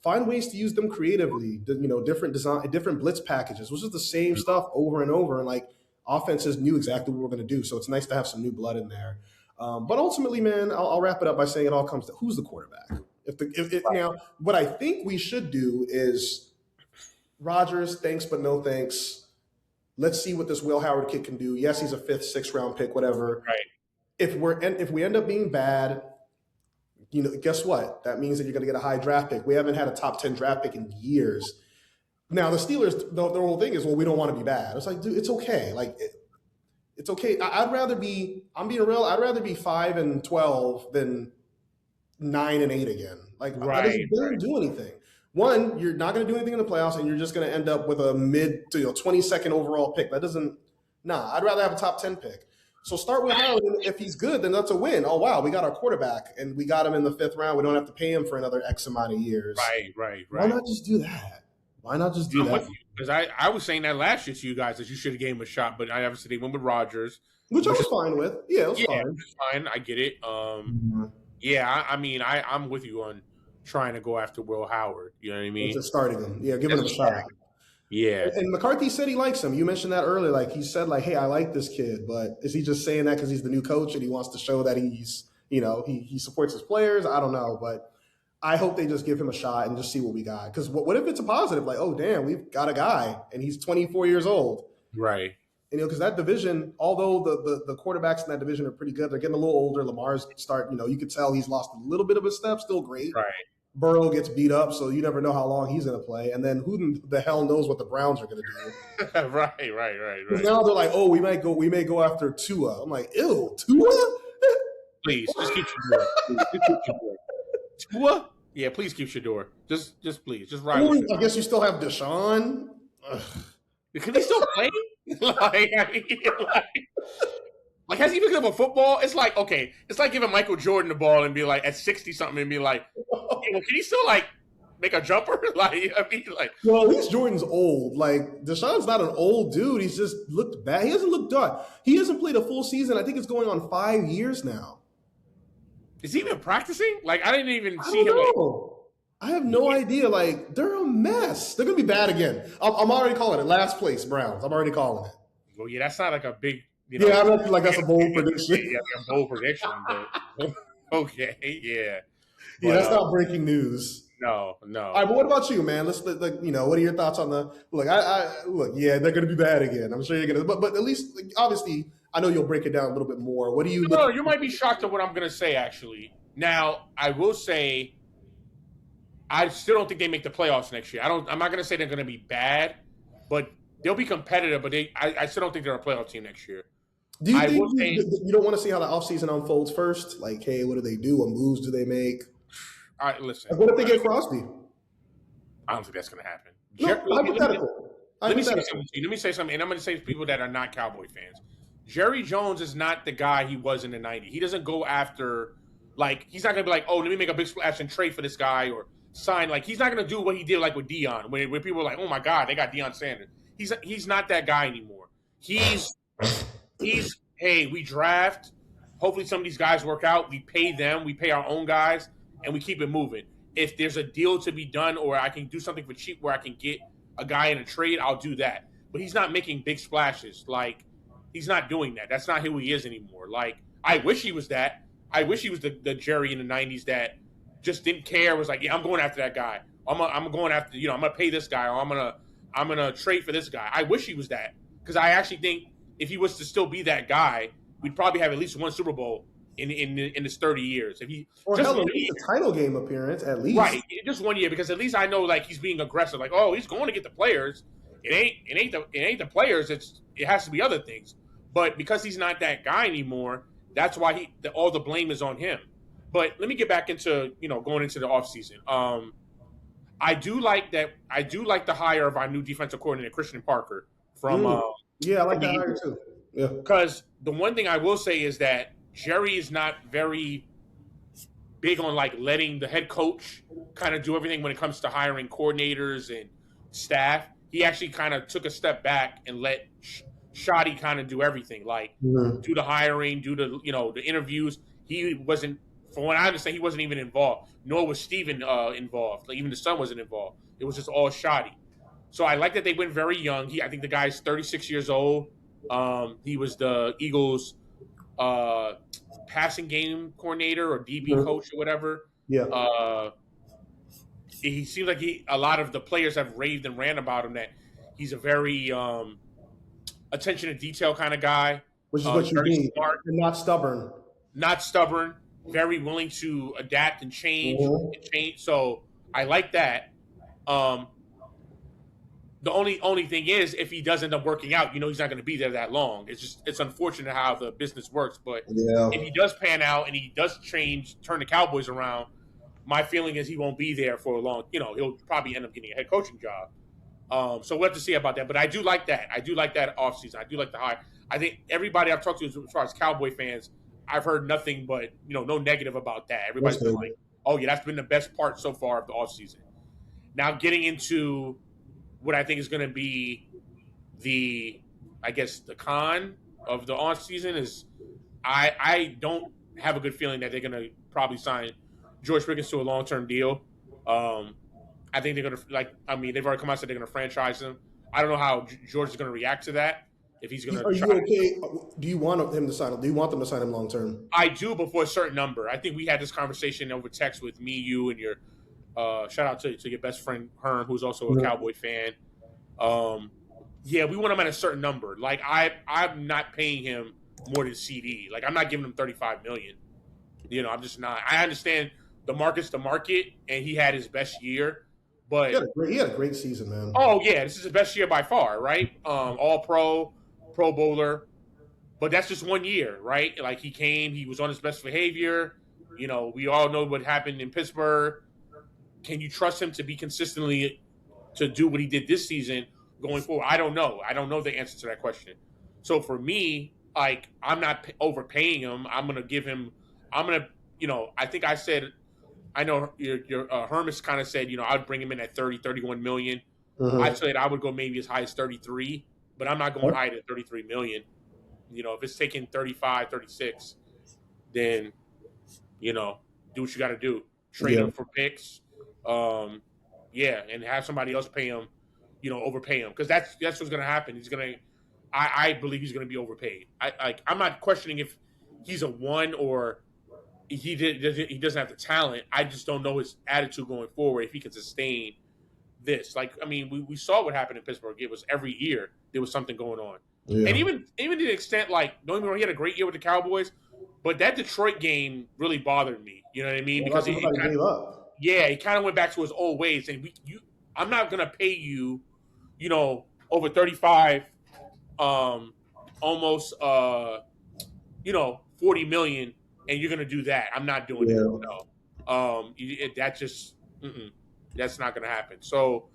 Find ways to use them creatively, different design, different blitz packages, which is the same stuff over and over. And offenses knew exactly what we're going to do. So it's nice to have some new blood in there. But ultimately, man, I'll wrap it up by saying it all comes to who's the quarterback. Now, what I think we should do is Rodgers, thanks but no thanks. Let's see what this Will Howard kid can do. Yes, he's a 5th, 6th round pick, whatever. Right. If we end up being bad, guess what? That means that you're going to get a high draft pick. We haven't had a top 10 draft pick in years. Now the Steelers, their whole thing is, well, we don't want to be bad. It's like, dude, it's okay. It's okay. I'd rather be 5-12 than 9-8 again. That doesn't do anything. One, you're not going to do anything in the playoffs, and you're just going to end up with a mid to 22nd overall pick. That doesn't. I'd rather have a top 10 pick. So start with Howard. If he's good, then that's a win. Oh wow, we got our quarterback, and we got him in the 5th round. We don't have to pay him for another X amount of years. Right. Why not just do that? Because I was saying that last year to you guys that you should have gave him a shot, but I obviously they went with Rodgers, which I was fine with. Yeah, it was fine. It's fine. I get it. Yeah, I mean, I'm with you on trying to go after Will Howard. You know what I mean? Just starting him. Yeah, giving him a shot. Yeah. And McCarthy said he likes him. You mentioned that earlier. He said, hey, I like this kid. But is he just saying that because he's the new coach and he wants to show that he's, he supports his players? I don't know. But I hope they just give him a shot and just see what we got. Because what if it's a positive? Oh, damn, we've got a guy and he's 24 years old. Right. Because that division, although the quarterbacks in that division are pretty good, they're getting a little older. Lamar's you could tell he's lost a little bit of a step, still great. Right. Burrow gets beat up, so you never know how long he's going to play. And then who the hell knows what the Browns are going to do? Right. Now they're like, oh, we may go after Tua. I'm like, ew, Tua? Please, just keep Shador. Tua? Yeah, please keep Shador. Just please, just ride. I guess you still have Deshaun. Can he still play? Has he been good at football? It's like, okay, it's like giving Michael Jordan the ball and be like at 60-something and be like, can he still make a jumper? Well, at least Jordan's old. Deshaun's not an old dude. He's just looked bad. He hasn't looked done. He hasn't played a full season. I think it's going on 5 years now. Is he even practicing? I didn't even see him. I have no idea. They're a mess. They're going to be bad again. I'm already calling it. Last place, Browns. I'm already calling it. Well, yeah, that's not a big. I don't feel like that's a bold prediction. Yeah, a bold prediction, but okay, yeah. Yeah, that's not breaking news. No. All right, but what about you, man? What are your thoughts on the look? Yeah, they're going to be bad again. I'm sure you're going to, but at least, obviously, I know you'll break it down a little bit more. What do you? No, you might be shocked at what I'm going to say. Actually, now I will say, I still don't think they make the playoffs next year. I'm not going to say they're going to be bad, but they'll be competitive. But I still don't think they're a playoff team next year. Do you I think will say, you don't want to see how the offseason unfolds first? Like, hey, what do they do? What moves do they make? listen. Like, what if they get Crosby? I don't think that's going to happen. No, hypothetical. Let me say something to you. Let me say something, and I'm going to say to people that are not Cowboy fans. Jerry Jones is not the guy he was in the 90s. He doesn't go after, like, he's not going to be like, oh, let me make a big splash and trade for this guy or sign. Like, he's not going to do what he did, like, with Deion, where people were like, oh, my God, they got Deion Sanders. He's not that guy anymore. He's hey, we draft. Hopefully some of these guys work out. We pay them. We pay our own guys, and we keep it moving. If there's a deal to be done or I can do something for cheap where I can get a guy in a trade, I'll do that. But he's not making big splashes. Like, he's not doing that. That's not who he is anymore. Like, I wish he was that. I wish he was the Jerry in the 90s that just didn't care, was like, yeah, I'm going after that guy. I'm going after, I'm going to pay this guy, or I'm gonna trade for this guy. I wish he was that, because I actually think if he was to still be that guy, we'd probably have at least one Super Bowl in his 30 years. If he or hell, at least a title game appearance, at least. Right, just 1 year, because at least I know, like, he's being aggressive. Like, oh, he's going to get the players. It ain't the players. It has to be other things. But because he's not that guy anymore, that's why all the blame is on him. But let me get back into going into the offseason. I do like that. I do like the hire of our new defensive coordinator, Christian Parker. From I like that hire too. Yeah, because the one thing I will say is that Jerry is not very big on, like, letting the head coach kind of do everything when it comes to hiring coordinators and staff. He actually kind of took a step back and let Shoddy kind of do everything, like do the hiring, do the the interviews. He wasn't, from what I understand, he wasn't even involved. Nor was Steven involved. Like, even the son wasn't involved. It was just all Shoddy. So I like that they went very young. I think the guy's 36 years old. He was the Eagles' passing game coordinator or DB coach or whatever. Yeah. He seems like a lot of the players have raved and ran about him, that he's a very attention to detail kind of guy. Which is what you mean. Smart, and not stubborn. Not stubborn. Very willing to adapt and change. So I like that. The only thing is, if he does end up working out, he's not going to be there that long. It's unfortunate how the business works. But if he does pan out and he does turn the Cowboys around, my feeling is he won't be there for a long. He'll probably end up getting a head coaching job. So we'll have to see about that. But I do like that. I do like that offseason. I do like the hire. I think everybody I've talked to, as far as Cowboy fans, I've heard nothing but no negative about that. Everybody's been like, oh yeah, that's been the best part so far of the offseason. Now getting into what I think is going to be the con of the offseason is I don't have a good feeling that they're going to probably sign George Pickens to a long-term deal. I think they're going to, they've already come out and said they're going to franchise him. I don't know how George is going to react to that. If he's going to, are you okay? Do you want him to sign him? Do you want them to sign him long term? I do, but for a certain number. I think we had this conversation over text with me, you, and your shout out to your best friend Herm, who's also a Cowboy fan. We want him at a certain number. Like, I'm not paying him more than CD. Like, I'm not giving him $35 million. I'm just not. I understand the market's the market, and he had his best year. But he had a great season, man. Oh yeah, this is his best year by far, right? All Pro Bowler, but that's just 1 year, right? Like, he was on his best behavior. We all know what happened in Pittsburgh. Can you trust him to be consistently to do what he did this season going forward? I don't know. I don't know the answer to that question. So for me, like, I'm not overpaying him. I'm gonna give him. I think I said. I know your Hermes kind of said, I'd bring him in at 30, 31 million. I said I would go maybe as high as 33, but I'm not going higher than 33 million. If it's taking 35, 36, then, do what you got to do. Trade him for picks. And have somebody else pay him, overpay him. Because that's what's going to happen. I believe he's going to be overpaid. I'm not questioning if he's a 1 or he doesn't have the talent. I just don't know his attitude going forward, if he can sustain this. We saw what happened in Pittsburgh. It was every year there was something going on. Yeah. And even to the extent, like, don't get me wrong, he had a great year with the Cowboys, but that Detroit game really bothered me. You know what I mean? Because he gave up. Yeah, he kind of went back to his old ways, and I'm not gonna pay you, over 35, almost 40 million, and you're gonna do that. I'm not doing it. Yeah. No, that just that's not gonna happen. So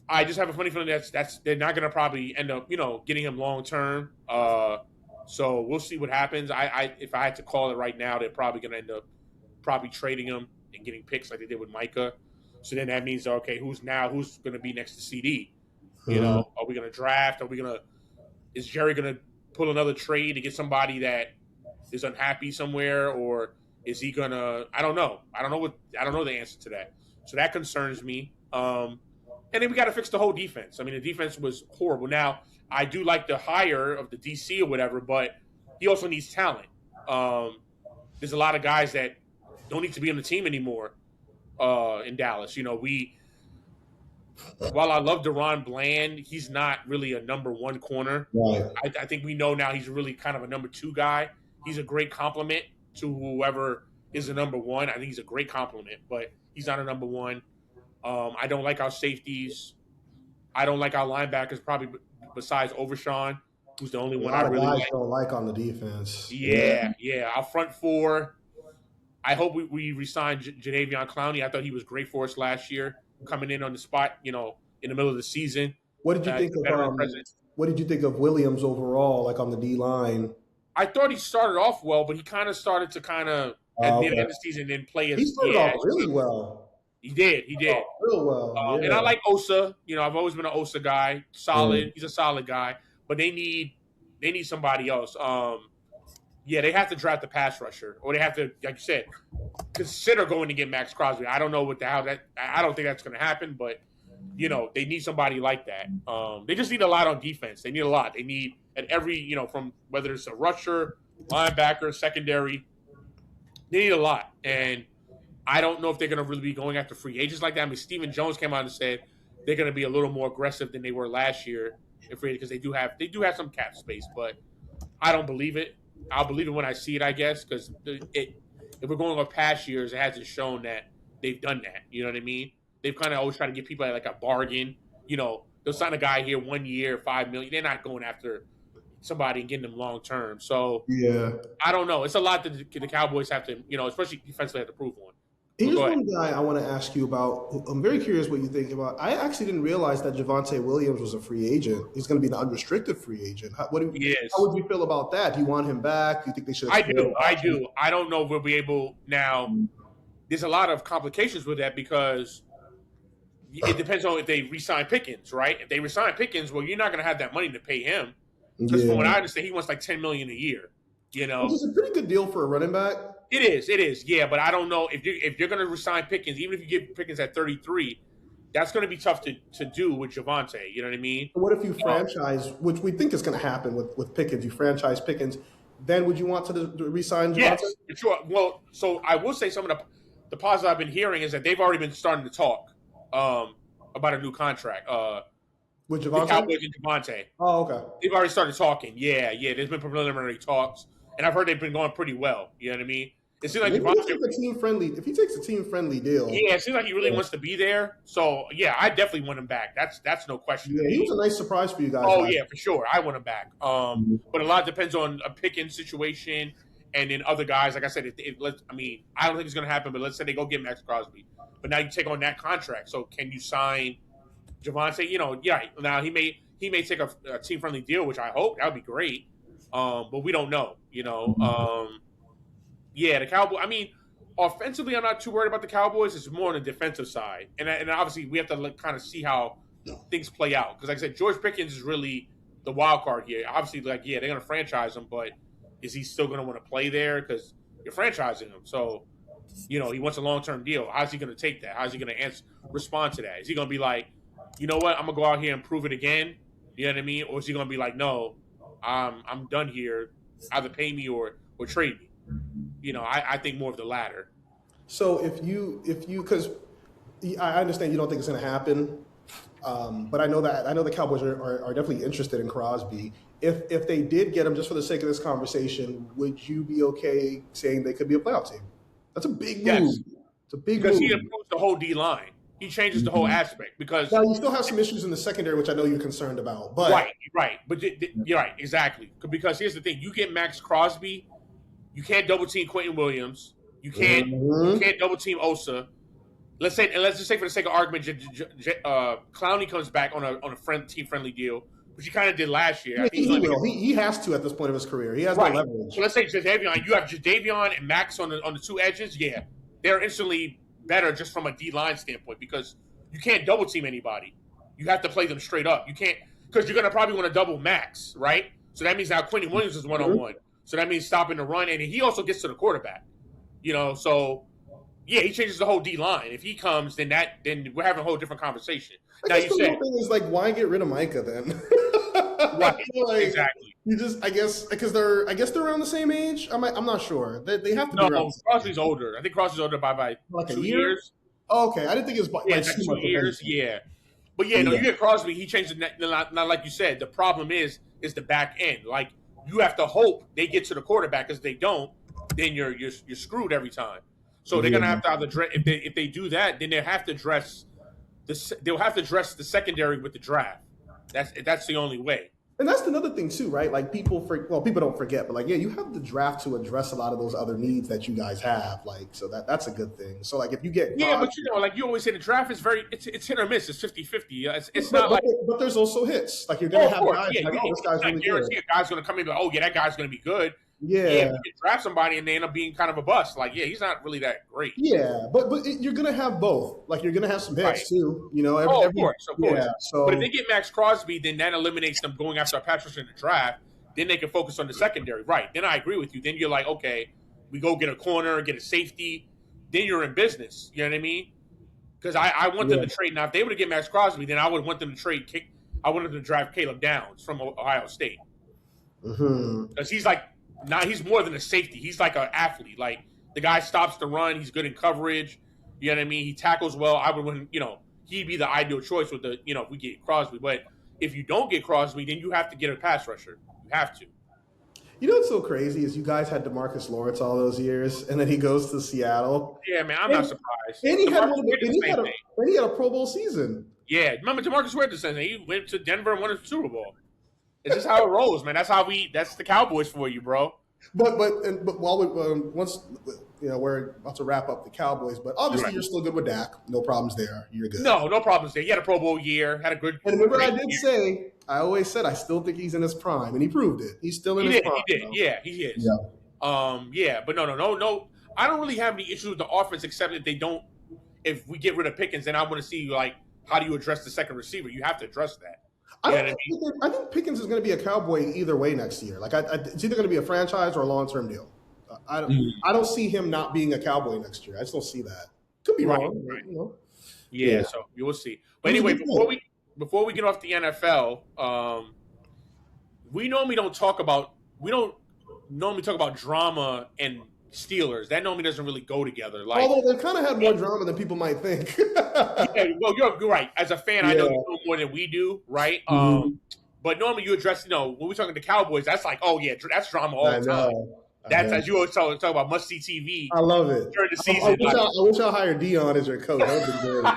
I just have a funny feeling that's they're not gonna probably end up getting him long term. So we'll see what happens. I if I had to call it right now, they're probably gonna end up probably trading him and getting picks like they did with Micah. So then that means, okay, who's going to be next to CD? Are we going to draft? Is Jerry going to pull another trade to get somebody that is unhappy somewhere, or is he going to? I don't know. I don't know the answer to that. So that concerns me. And then we got to fix the whole defense. I mean, the defense was horrible. Now I do like the hire of the DC or whatever, but he also needs talent. There's a lot of guys that don't need to be on the team anymore in Dallas. While I love Deron Bland, he's not really a number one corner. Right. I think we know now he's really kind of a number two guy. He's a great compliment to whoever is a number one. I think he's a great compliment, but he's not a number one. I don't like our safeties. I don't like our linebackers, probably besides Overshawn, who's the only one I really like. Don't like on the defense. Yeah. Our front four. I hope we re-signed Jadeveon Clowney. I thought he was great for us last year, coming in on the spot, in the middle of the season. What did you think of what did you think of Williams overall, like on the D line? I thought he started off well, but he kind of started to at the end of the season and play as he started off really well. He did. Real well. And I like Osa. I've always been an Osa guy. Solid. He's a solid guy. But they need somebody else. They have to draft a pass rusher, or they have to, like you said, consider going to get Max Crosby. I don't know I don't think that's going to happen, but they need somebody like that. They just need a lot on defense. They need a lot. They need at every, from whether it's a rusher, linebacker, secondary, they need a lot. And I don't know if they're going to really be going after free agents like that. I mean, Stephen Jones came out and said they're going to be a little more aggressive than they were last year, because they do have some cap space, but I don't believe it. I'll believe it when I see it, I guess, because if we're going off past years, it hasn't shown that they've done that. You know what I mean? They've kind of always tried to give people like a bargain. They'll sign a guy here 1 year, $5 million. They're not going after somebody and getting them long term. So I don't know. It's a lot that the Cowboys have to, especially defensively, have to prove on. Here's one guy I want to ask you about. I'm very curious what you think about. I actually didn't realize that Javonte Williams was a free agent. He's going to be an unrestricted free agent. How would you feel about that? Do you want him back? Do you think they should? I do. I don't know if we'll be able now. There's a lot of complications with that because it depends on if they re-sign Pickens, right? If they re-sign Pickens, well, you're not going to have that money to pay him. Because from what I understand, he wants like $10 million a year. Which is a pretty good deal for a running back. It is, yeah, but I don't know if you're going to resign Pickens, even if you get Pickens at 33, that's going to be tough to do with Javonte. You know what I mean? What if you franchise, which we think is going to happen with Pickens? You franchise Pickens, then would you want to resign Javonte? Yes, for sure. Well, so I will say some of the positives I've been hearing is that they've already been starting to talk about a new contract. With Javonte? The Cowboys and Javonte. Oh, okay. They've already started talking. Yeah. There's been preliminary talks, and I've heard they've been going pretty well. You know what I mean? It seems like if he takes a team friendly deal, it seems like he really wants to be there. So I definitely want him back. That's no question. Yeah, he was a nice surprise for you guys. Oh yeah, for sure. I want him back. But a lot depends on a Pickens situation, and then other guys. Like I said, I don't think it's going to happen. But let's say they go get Max Crosby, but now you take on that contract. So can you sign Javonte? Now he may take a team friendly deal, which I hope that would be great. But we don't know. The Cowboys. I mean, offensively, I'm not too worried about the Cowboys. It's more on the defensive side, and obviously we have to kind of see how things play out. Because, like I said, George Pickens is really the wild card here. Obviously, they're going to franchise him, but is he still going to want to play there? Because you're franchising him, so he wants a long-term deal. How's he going to take that? How's he going to respond to that? Is he going to be like, you know what, I'm going to go out here and prove it again? You know what I mean? Or is he going to be like, no, I'm done here. Either pay me or trade me. I think more of the latter. So if you, because I understand you don't think it's going to happen, but I know the Cowboys are definitely interested in Crosby. If they did get him, just for the sake of this conversation, would you be okay saying they could be a playoff team? That's a big move. It's a big because move. he improves the whole D line. He changes the whole aspect because now you still have some issues in the secondary, which I know you're concerned about. But right. But you're right, exactly. Because here's the thing: you get Max Crosby, you can't double team Quentin Williams. You can't double team Osa. Let's just say for the sake of argument, Clowney comes back on a team friendly deal, which he kind of did last year. Yeah, I think he will. He has to at this point of his career. He has no leverage. So let's say Jadeveon, you have Jadeveon and Max on the two edges. Yeah, they're instantly better just from a D line standpoint because you can't double team anybody. You have to play them straight up. You can't because you're gonna probably want to double Max, right? So that means now Quentin Williams is 1-on-1. So that means stopping the run, and he also gets to the quarterback. So yeah, he changes the whole D line. If he comes, then we're having a whole different conversation. Now you said the thing is like, why get rid of Micah then? Right, exactly. You just, I guess they're around the same age. I'm not sure. They have to be around. No, Crosby's older. I think Crosby's older by like 2 years. Oh, okay, I didn't think it was like 2 years. Yeah, but no, you get Crosby. He changed the not like you said. The problem is the back end. Like you have to hope they get to the quarterback because they don't, then you're screwed every time. So they're gonna have to either if they do that, then they'll have to address the secondary with the draft. That's the only way. And that's another thing too, right? Like people don't forget, but like, yeah, you have the draft to address a lot of those other needs that you guys have. Like, so that's a good thing. So like if you get but like you always say, the draft is it's hit or miss. It's 50-50. It's not like but there's also hits. Like you're gonna have guys like, this guy's really good. A guy's gonna come in and go, oh yeah, that guy's gonna be good. Yeah, if you draft somebody and they end up being kind of a bust, like he's not really that great. Yeah, but you're gonna have both. Like you're gonna have some hits too. Of course. Yeah, so, but if they get Max Crosby, then that eliminates them going after a pass rusher in the draft. Then they can focus on the secondary. Right. Then I agree with you. Then you're like, okay, we go get a corner, get a safety. Then you're in business. You know what I mean? Because I want them to trade. Now, if they were to get Max Crosby, then I would want them to trade. I wanted them to draft Caleb Downs from Ohio State. Because he's like. Now he's more than a safety. He's like an athlete. Like the guy stops the run. He's good in coverage. You know what I mean? He tackles well. I would, he'd be the ideal choice with if we get Crosby. But if you don't get Crosby, then you have to get a pass rusher. You have to. You know what's so crazy is you guys had DeMarcus Lawrence all those years, and then he goes to Seattle. Yeah, man, I'm not surprised. And he had a Pro Bowl season. Yeah, remember DeMarcus Ware the same thing. He went to Denver and won a Super Bowl. It's just how it rolls, man. That's the Cowboys for you, bro. But while once we're about to wrap up the Cowboys, but obviously you're still good with Dak. No problems there. You're good. No problems there. He had a Pro Bowl year. Had a good. And remember, I always said I still think he's in his prime, and he proved it. He's still in his prime. He did. Yeah, he is. Yeah. But no. I don't really have any issues with the offense except that they don't. If we get rid of Pickens, then I want to see how do you address the second receiver? You have to address that. I think Pickens is going to be a Cowboy either way next year. Like it's either going to be a franchise or a long-term deal. I don't see him not being a Cowboy next year. I just don't see that. Could be wrong. Right. Yeah, so you will see. But anyway, before we get off the NFL, we don't normally talk about drama and Steelers. That normally doesn't really go together. Like, although they kind of had more drama than people might think. Well, you're right. As a fan, I know you know more than we do, right? But normally you address, when we're talking to Cowboys, that's like, oh yeah, that's drama all the time. That's as you always talk about must-see TV. I love it during the season. I wish I hired Dion as your coach. That would be great.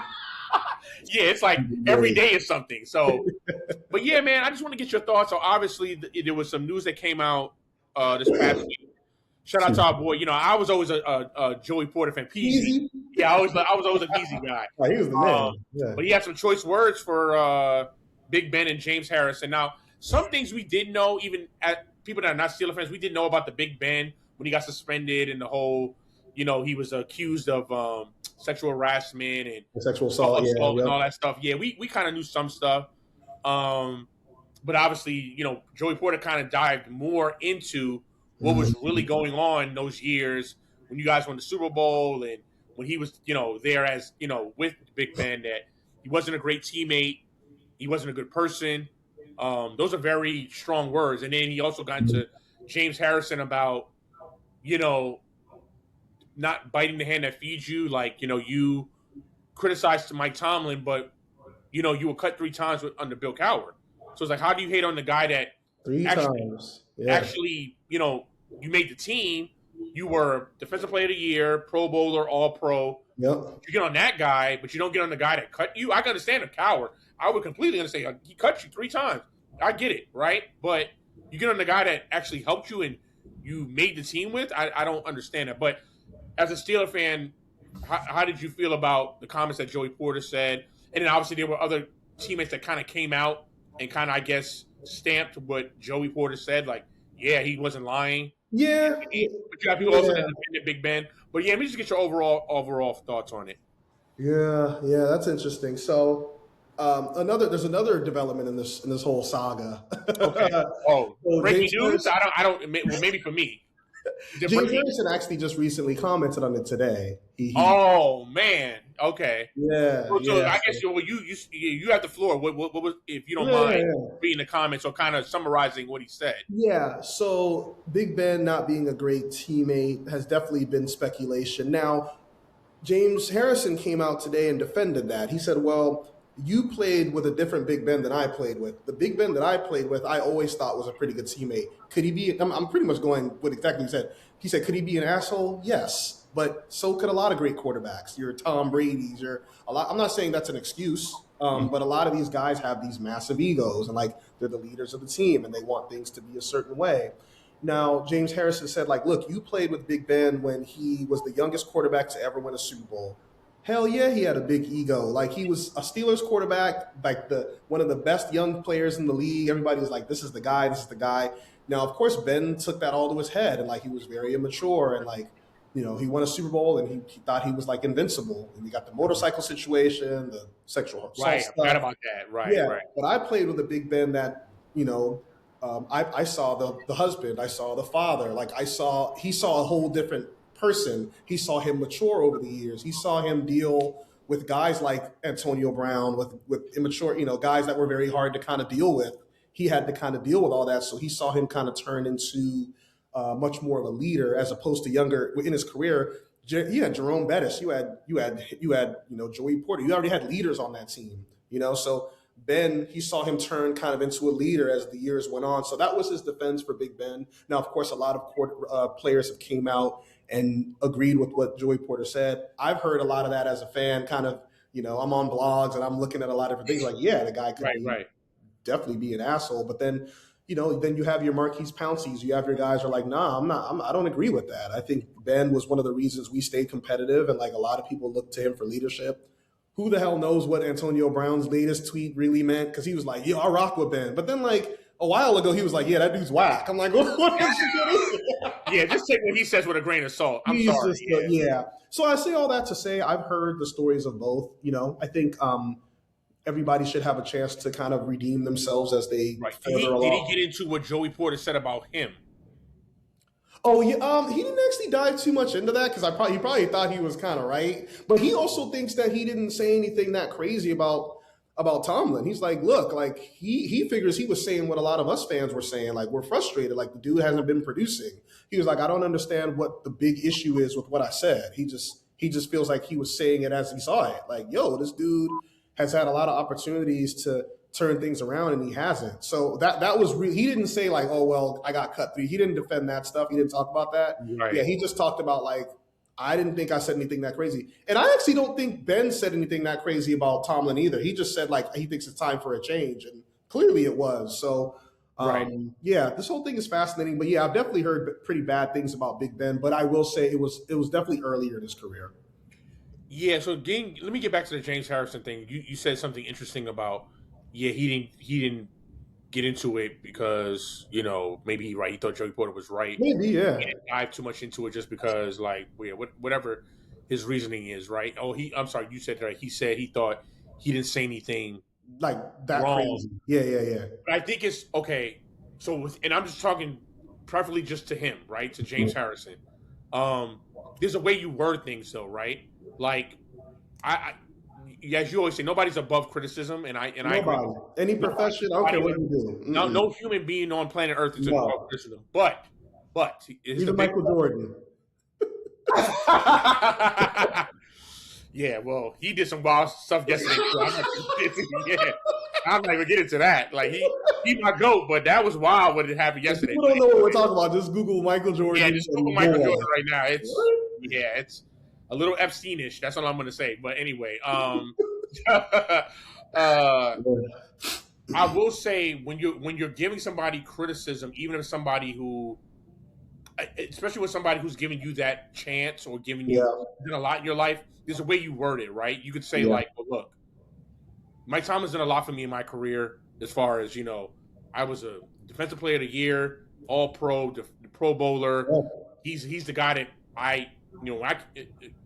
Yeah, it's like every day is something. So, but yeah, man, I just want to get your thoughts. So obviously, there was some news that came out this past week. Shout out to our boy. I was always a Joey Porter fan. Peasy. Yeah, I was always a Peasy guy. Oh, he was the man. But he had some choice words for Big Ben and James Harrison. Now, some things we did know, even at people that are not Steelers fans, we didn't know about the Big Ben when he got suspended and the whole, he was accused of sexual harassment and sexual assault and all that stuff. Yeah, we kind of knew some stuff. But obviously, Joey Porter kind of dived more into what was really going on those years when you guys won the Super Bowl and when he was, there as, with Big Ben, that he wasn't a great teammate. He wasn't a good person. Those are very strong words. And then he also got into James Harrison about, not biting the hand that feeds you. Like, you criticized Mike Tomlin, but, you were cut 3 times under Bill Cowher. So it's like, how do you hate on the guy that actually, you made the team, you were Defensive Player of the Year, Pro Bowler, All Pro. Yep. You get on that guy, but you don't get on the guy that cut you. I can understand a coward. I would completely understand. He cut you 3 times. I get it, right? But you get on the guy that actually helped you and you made the team with. I don't understand it. But as a Steeler fan, how did you feel about the comments that Joey Porter said? And then obviously there were other teammates that kind of came out and kind of, I guess, stamped what Joey Porter said. Like, yeah, he wasn't lying. Yeah. But you have people also that defended Big Ben. But yeah, let me just get your overall thoughts on it. Yeah, that's interesting. So there's another development in this whole saga. Okay. Oh, So breaking James news? Harrison- I don't. Well, maybe for me. James Harrison actually just recently commented on it today. Oh man. Okay. Yeah. So I guess you have the floor. What was, if you don't mind reading the comments or kind of summarizing what he said? Yeah. So Big Ben not being a great teammate has definitely been speculation. Now, James Harrison came out today and defended that. He said, well, you played with a different Big Ben than I played with. The Big Ben that I played with, I always thought was a pretty good teammate. Could he be? I'm pretty much going what exactly he said. He said, could he be an asshole? Yes. But so could a lot of great quarterbacks. Your Tom Brady's, I'm not saying that's an excuse, but a lot of these guys have these massive egos and like they're the leaders of the team and they want things to be a certain way. Now, James Harrison said, like, look, you played with Big Ben when he was the youngest quarterback to ever win a Super Bowl. Hell yeah, he had a big ego. Like, he was a Steelers quarterback, like one of the best young players in the league. Everybody was like, this is the guy, this is the guy. Now, of course, Ben took that all to his head, and like he was very immature, and like, you know, he won a Super Bowl, and he thought he was like invincible. And he got the motorcycle situation, the sexual assault Right, stuff. I forgot about that. Right, yeah, right. But I played with a Big Ben that, you know, I saw the husband, I saw the father, like he saw a whole different person. He saw him mature over the years. He saw him deal with guys like Antonio Brown, with immature, you know, guys that were very hard to kind of deal with. He had to kind of deal with all that. So he saw him kind of turn into much more of a leader as opposed to younger in his career. You had Jerome Bettis, you had Joey Porter. You already had leaders on that team, you know. So Ben, he saw him turn kind of into a leader as the years went on. So that was his defense for Big Ben. Now, of course, a lot of players have came out and agreed with what Joey Porter said. I've heard a lot of that as a fan, kind of, you know, I'm on blogs and I'm looking at a lot of different things like, yeah, the guy could definitely be an asshole. But then, you know, then you have your Marquise Pouncey's, you have your guys who are like, nah, I don't agree with that. I think Ben was one of the reasons we stayed competitive, and like a lot of people look to him for leadership. Who the hell knows what Antonio Brown's latest tweet really meant? Because he was like, yo, I rock with Ben. But then like a while ago, he was like, yeah, that dude's whack. I'm like, what is he doing? Yeah, just take what he says with a grain of salt. I'm sorry. Yeah. So I say all that to say I've heard the stories of both. You know, I think everybody should have a chance to kind of redeem themselves as they further along. Did he get into what Joey Porter said about him? Oh yeah, he didn't actually dive too much into that because he probably thought he was kind of right, but he also thinks that he didn't say anything that crazy about Tomlin. He's like, look, like he figures he was saying what a lot of us fans were saying, like we're frustrated, like the dude hasn't been producing. He was like, I don't understand what the big issue is with what I said. He just feels like he was saying it as he saw it. Like, yo, this dude has had a lot of opportunities to turn things around and he hasn't. So that was he didn't say like, oh well, I got cut through. He didn't defend that stuff. He didn't talk about that. Right. Yeah, he just talked about like, I didn't think I said anything that crazy. And I actually don't think Ben said anything that crazy about Tomlin either. He just said like he thinks it's time for a change, and clearly it was. So yeah, this whole thing is fascinating. But yeah, I've definitely heard pretty bad things about Big Ben, but I will say it was definitely earlier in his career. Yeah, so let me get back to the James Harrison thing. You said something interesting about he didn't get into it because, you know, maybe he thought Joey Porter was right. Maybe, yeah. He didn't dive too much into it just because, like, whatever his reasoning is, right? Oh, I'm sorry, you said that. He said he thought he didn't say anything like that wrong. Crazy. Yeah. But I think it's okay. So, and I'm just talking preferably just to him, right? To James Harrison. There's a way you word things, though, right? Like, I as you always say, nobody's above criticism, and I agree. Any profession, I don't care what you do. No human being on planet Earth is above criticism. But even Michael Jordan. Yeah, well, he did some wild stuff yesterday. Yeah. I'm not even getting to that. Like he my GOAT, but that was wild when it happened yesterday. People don't know what we're talking about. Just Google Michael Jordan. Yeah, just Google Michael Jordan right now. It's a little Epsteinish. That's all I'm going to say. But anyway, I will say when you're giving somebody criticism, even if somebody who, especially with somebody who's giving you that chance or giving you a lot in your life, there's a way you word it, right? You could say like, well, look, Mike Tomlin's done a lot for me in my career as far as, I was a defensive player of the year, all pro, the pro bowler. He's the guy that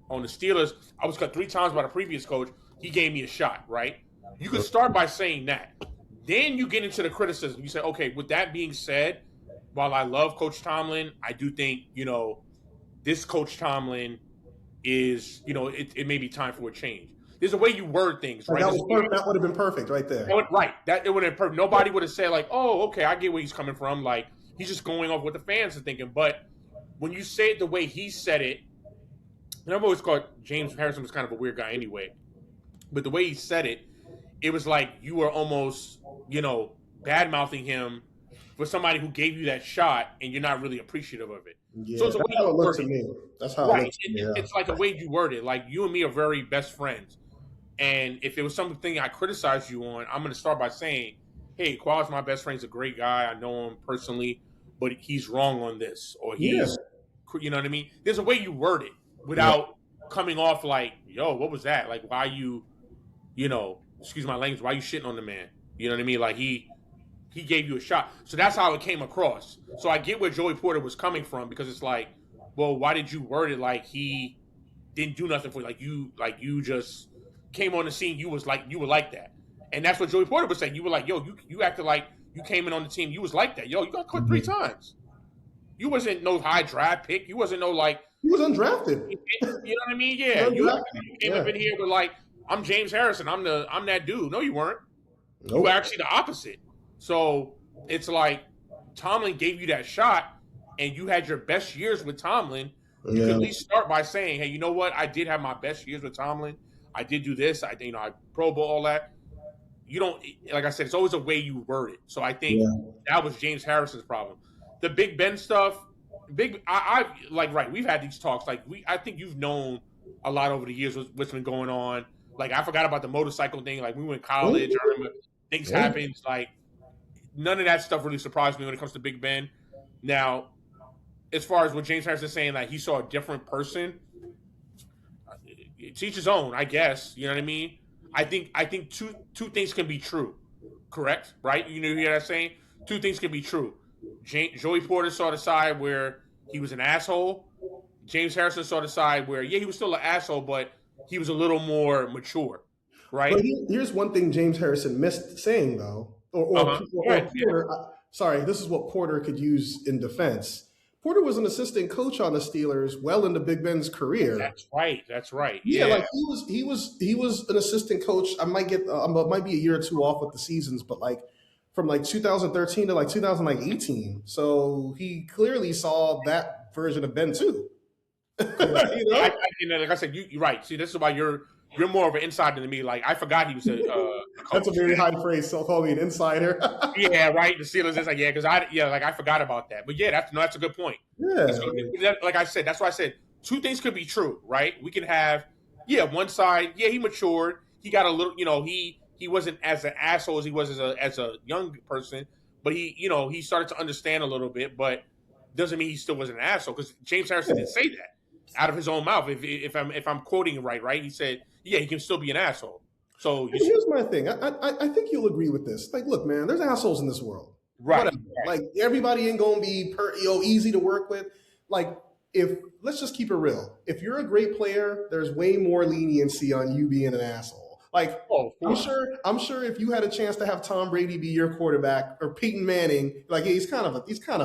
on the Steelers, I was cut 3 times by the previous coach. He gave me a shot, right? You could start by saying that. Then you get into the criticism. You say, okay, with that being said, while I love Coach Tomlin, I do think, this Coach Tomlin is, it may be time for a change. There's a way you word things, right? That would have been perfect right there. It would have been perfect. Nobody would have said like, oh, okay, I get where he's coming from. Like, he's just going off what the fans are thinking. But when you say it the way he said it, and I've always thought James Harrison was kind of a weird guy anyway, but the way he said it, it was like you were almost, bad-mouthing him for somebody who gave you that shot and you're not really appreciative of it. Yeah, so it's that's how it looks to me. That's how it looks to me. It's like the way you word it. Like, you and me are very best friends. And if it was something I criticized you on, I'm going to start by saying, hey, Kwab's my best friend. He's a great guy. I know him personally, but he's wrong on this. Or he's, you know what I mean? There's a way you word it without coming off like, yo, what was that? Like, why you, excuse my language, why you shitting on the man? You know what I mean? Like, he gave you a shot. So that's how it came across. So I get where Joey Porter was coming from, because it's like, well, why did you word it like he didn't do nothing for you? Like you just came on the scene, you were like that. And that's what Joey Porter was saying. You were like, yo, you acted like you came in on the team, you was like that. Yo, you got cut 3 times. You wasn't no high draft pick. You wasn't no like. He was undrafted. You know what I mean? Yeah. You came up in here with like, I'm James Harrison. I'm that dude. No, you weren't. Nope. You were actually the opposite. So it's like Tomlin gave you that shot, and you had your best years with Tomlin. You could at least start by saying, hey, you know what? I did have my best years with Tomlin. I did do this. I Pro Bowl, all that. You don't, like I said, it's always a way you word it. So I think that was James Harrison's problem. The Big Ben stuff, we've had these talks. Like, I think you've known a lot over the years what's been going on. Like, I forgot about the motorcycle thing. Like, we were in college. I remember things happened. Like, none of that stuff really surprised me when it comes to Big Ben. Now, as far as what James Harrison is saying, like, he saw a different person, to each his own, I guess. You know what I mean? I think two things can be true. Correct? Right? You hear that saying? 2 things can be true. Joey Porter saw the side where he was an asshole. James Harrison saw the side where, he was still an asshole, but he was a little more mature. Right? But here's one thing James Harrison missed saying, though. Porter, sorry, this is what Porter could use in defense. Porter was an assistant coach on the Steelers well into Big Ben's career. That's right. Yeah, like he was an assistant coach. I might be a year or 2 off with the seasons, but like from like 2013 to like 2018. So he clearly saw that version of Ben too. Like I said, you're right. See, this is why you're more of an insider than me. Like, I forgot he was a coach. That's a very high phrase. So call me an insider. Yeah, right. The Steelers is like, because I forgot about that. But that's a good point. Yeah. Like I said, that's why I said 2 things could be true, right? We can have, one side, he matured. He got a little, he wasn't as an asshole as he was as a young person, but he started to understand a little bit, but doesn't mean he still wasn't an asshole, because James Harrison didn't say that out of his own mouth. If I'm quoting it right? He said, he can still be an asshole. So here's my thing. I think you'll agree with this. Like, look, man, there's assholes in this world. Right. Like, everybody ain't gonna be easy to work with. Like, let's just keep it real. If you're a great player, there's way more leniency on you being an asshole. Like, I'm sure if you had a chance to have Tom Brady be your quarterback, or Peyton Manning, like, he's kind of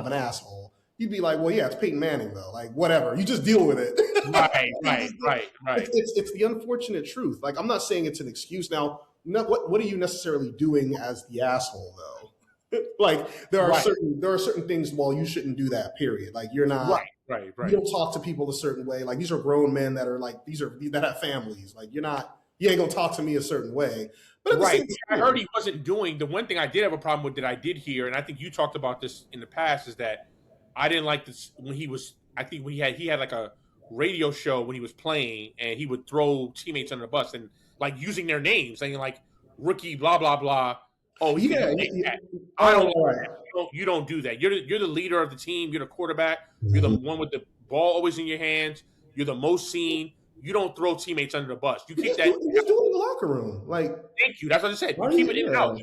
an asshole. You'd be like, well, it's Peyton Manning though. Like, whatever, you just deal with it. Right. It's the unfortunate truth. Like, I'm not saying it's an excuse. Now, what are you necessarily doing as the asshole though? Like, there are certain things. Well, you shouldn't do that. Period. Like, you're not. Right. You don't talk to people a certain way. Like, these are grown men that have families. Like, you're not you ain't gonna talk to me a certain way. But at the Right. same I time, heard he wasn't doing the one thing I did have a problem with that I did hear, and I think you talked about this in the past, is that I didn't like this when he was. I think he had like a radio show when he was playing, and he would throw teammates under the bus and like using their names, saying like rookie blah blah blah. Oh, he yeah, take that. I don't. oh, right. You don't do that. You're the leader of the team. You're the quarterback. You're the one with the ball always in your hands. You're the most seen. You don't throw teammates under the bus. You keep that. Just do it in the locker room. Like, thank you. That's what I said. You keep it in house.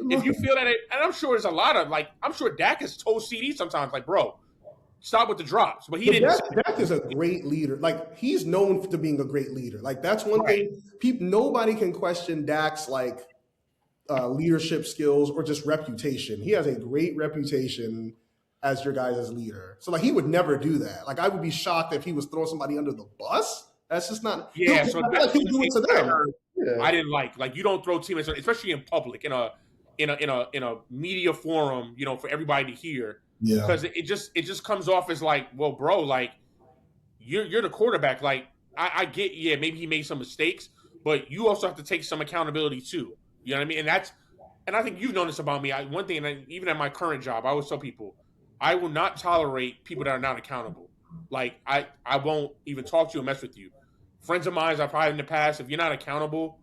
If you feel that, and I'm sure there's a lot of like, I'm sure Dak has told CD sometimes, like, bro, stop with the drops. But he didn't. Dak is a great leader. Like, he's known for being a great leader. Like, that's one thing. Nobody can question Dak's like leadership skills or just reputation. He has a great reputation as your guys' leader. So like, he would never do that. Like, I would be shocked if he was throwing somebody under the bus. That's just not. Yeah, so that's he'll do it to them. I didn't like you don't throw teammates, especially in public, in a media forum, you know, for everybody to hear. Yeah, because it just comes off as like, well, bro, like you're the quarterback. Like I get, yeah, maybe he made some mistakes, but you also have to take some accountability too. You know what I mean? And I think you've known this about me. One thing, and even at my current job, I always tell people, I will not tolerate people that are not accountable. Like I won't even talk to you and mess with you. Friends of mine I've had in the past, if you're not accountable,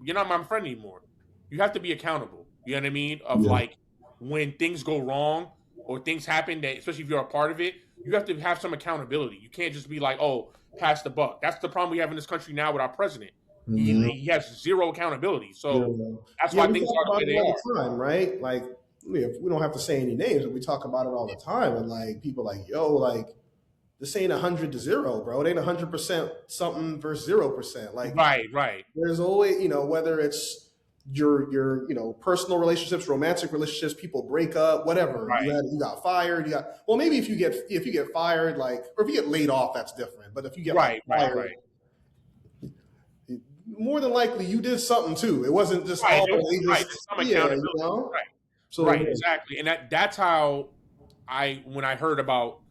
you're not my friend anymore. You have to be accountable. You know what I mean? Of like when things go wrong or things happen that, especially if you're a part of it, you have to have some accountability. You can't just be like, oh, pass the buck. That's the problem we have in this country now with our president. Mm-hmm. He has zero accountability. So that's why things are the way they are. Time, right? Like, we don't have to say any names, but we talk about it all the time. And like, people like, yo, like, this ain't 100 to 0, bro. It ain't 100% something versus 0%. Like, right. There's always, whether it's your personal relationships, romantic relationships, people break up, whatever. Right. You got fired. Well, maybe if you get fired, like, or if you get laid off, that's different. But if you get fired, more than likely you did something too. It wasn't just some accountability. Right. So exactly, and that's how when I heard about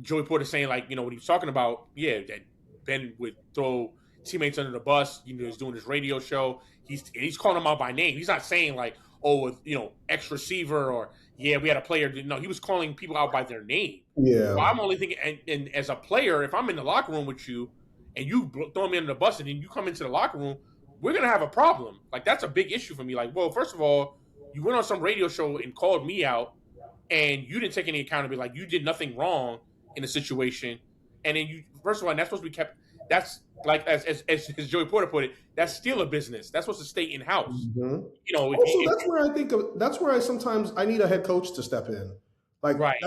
Joey Porter saying, like, what he was talking about, that Ben would throw teammates under the bus. He's doing his radio show. He's calling them out by name. He's not saying like, oh, X receiver or we had a player. No, he was calling people out by their name. Yeah. So I'm only thinking, and as a player, if I'm in the locker room with you and you throw me under the bus and then you come into the locker room, we're gonna have a problem. Like, that's a big issue for me. Like, well, first of all, you went on some radio show and called me out, and you didn't take any accountability. Like, you did nothing wrong in a situation, and then first of all, and that's supposed to be kept. That's like as Joey Porter put it, that's still a business. That's supposed to stay in house. Mm-hmm. That's where I sometimes I need a head coach to step in. Like, right.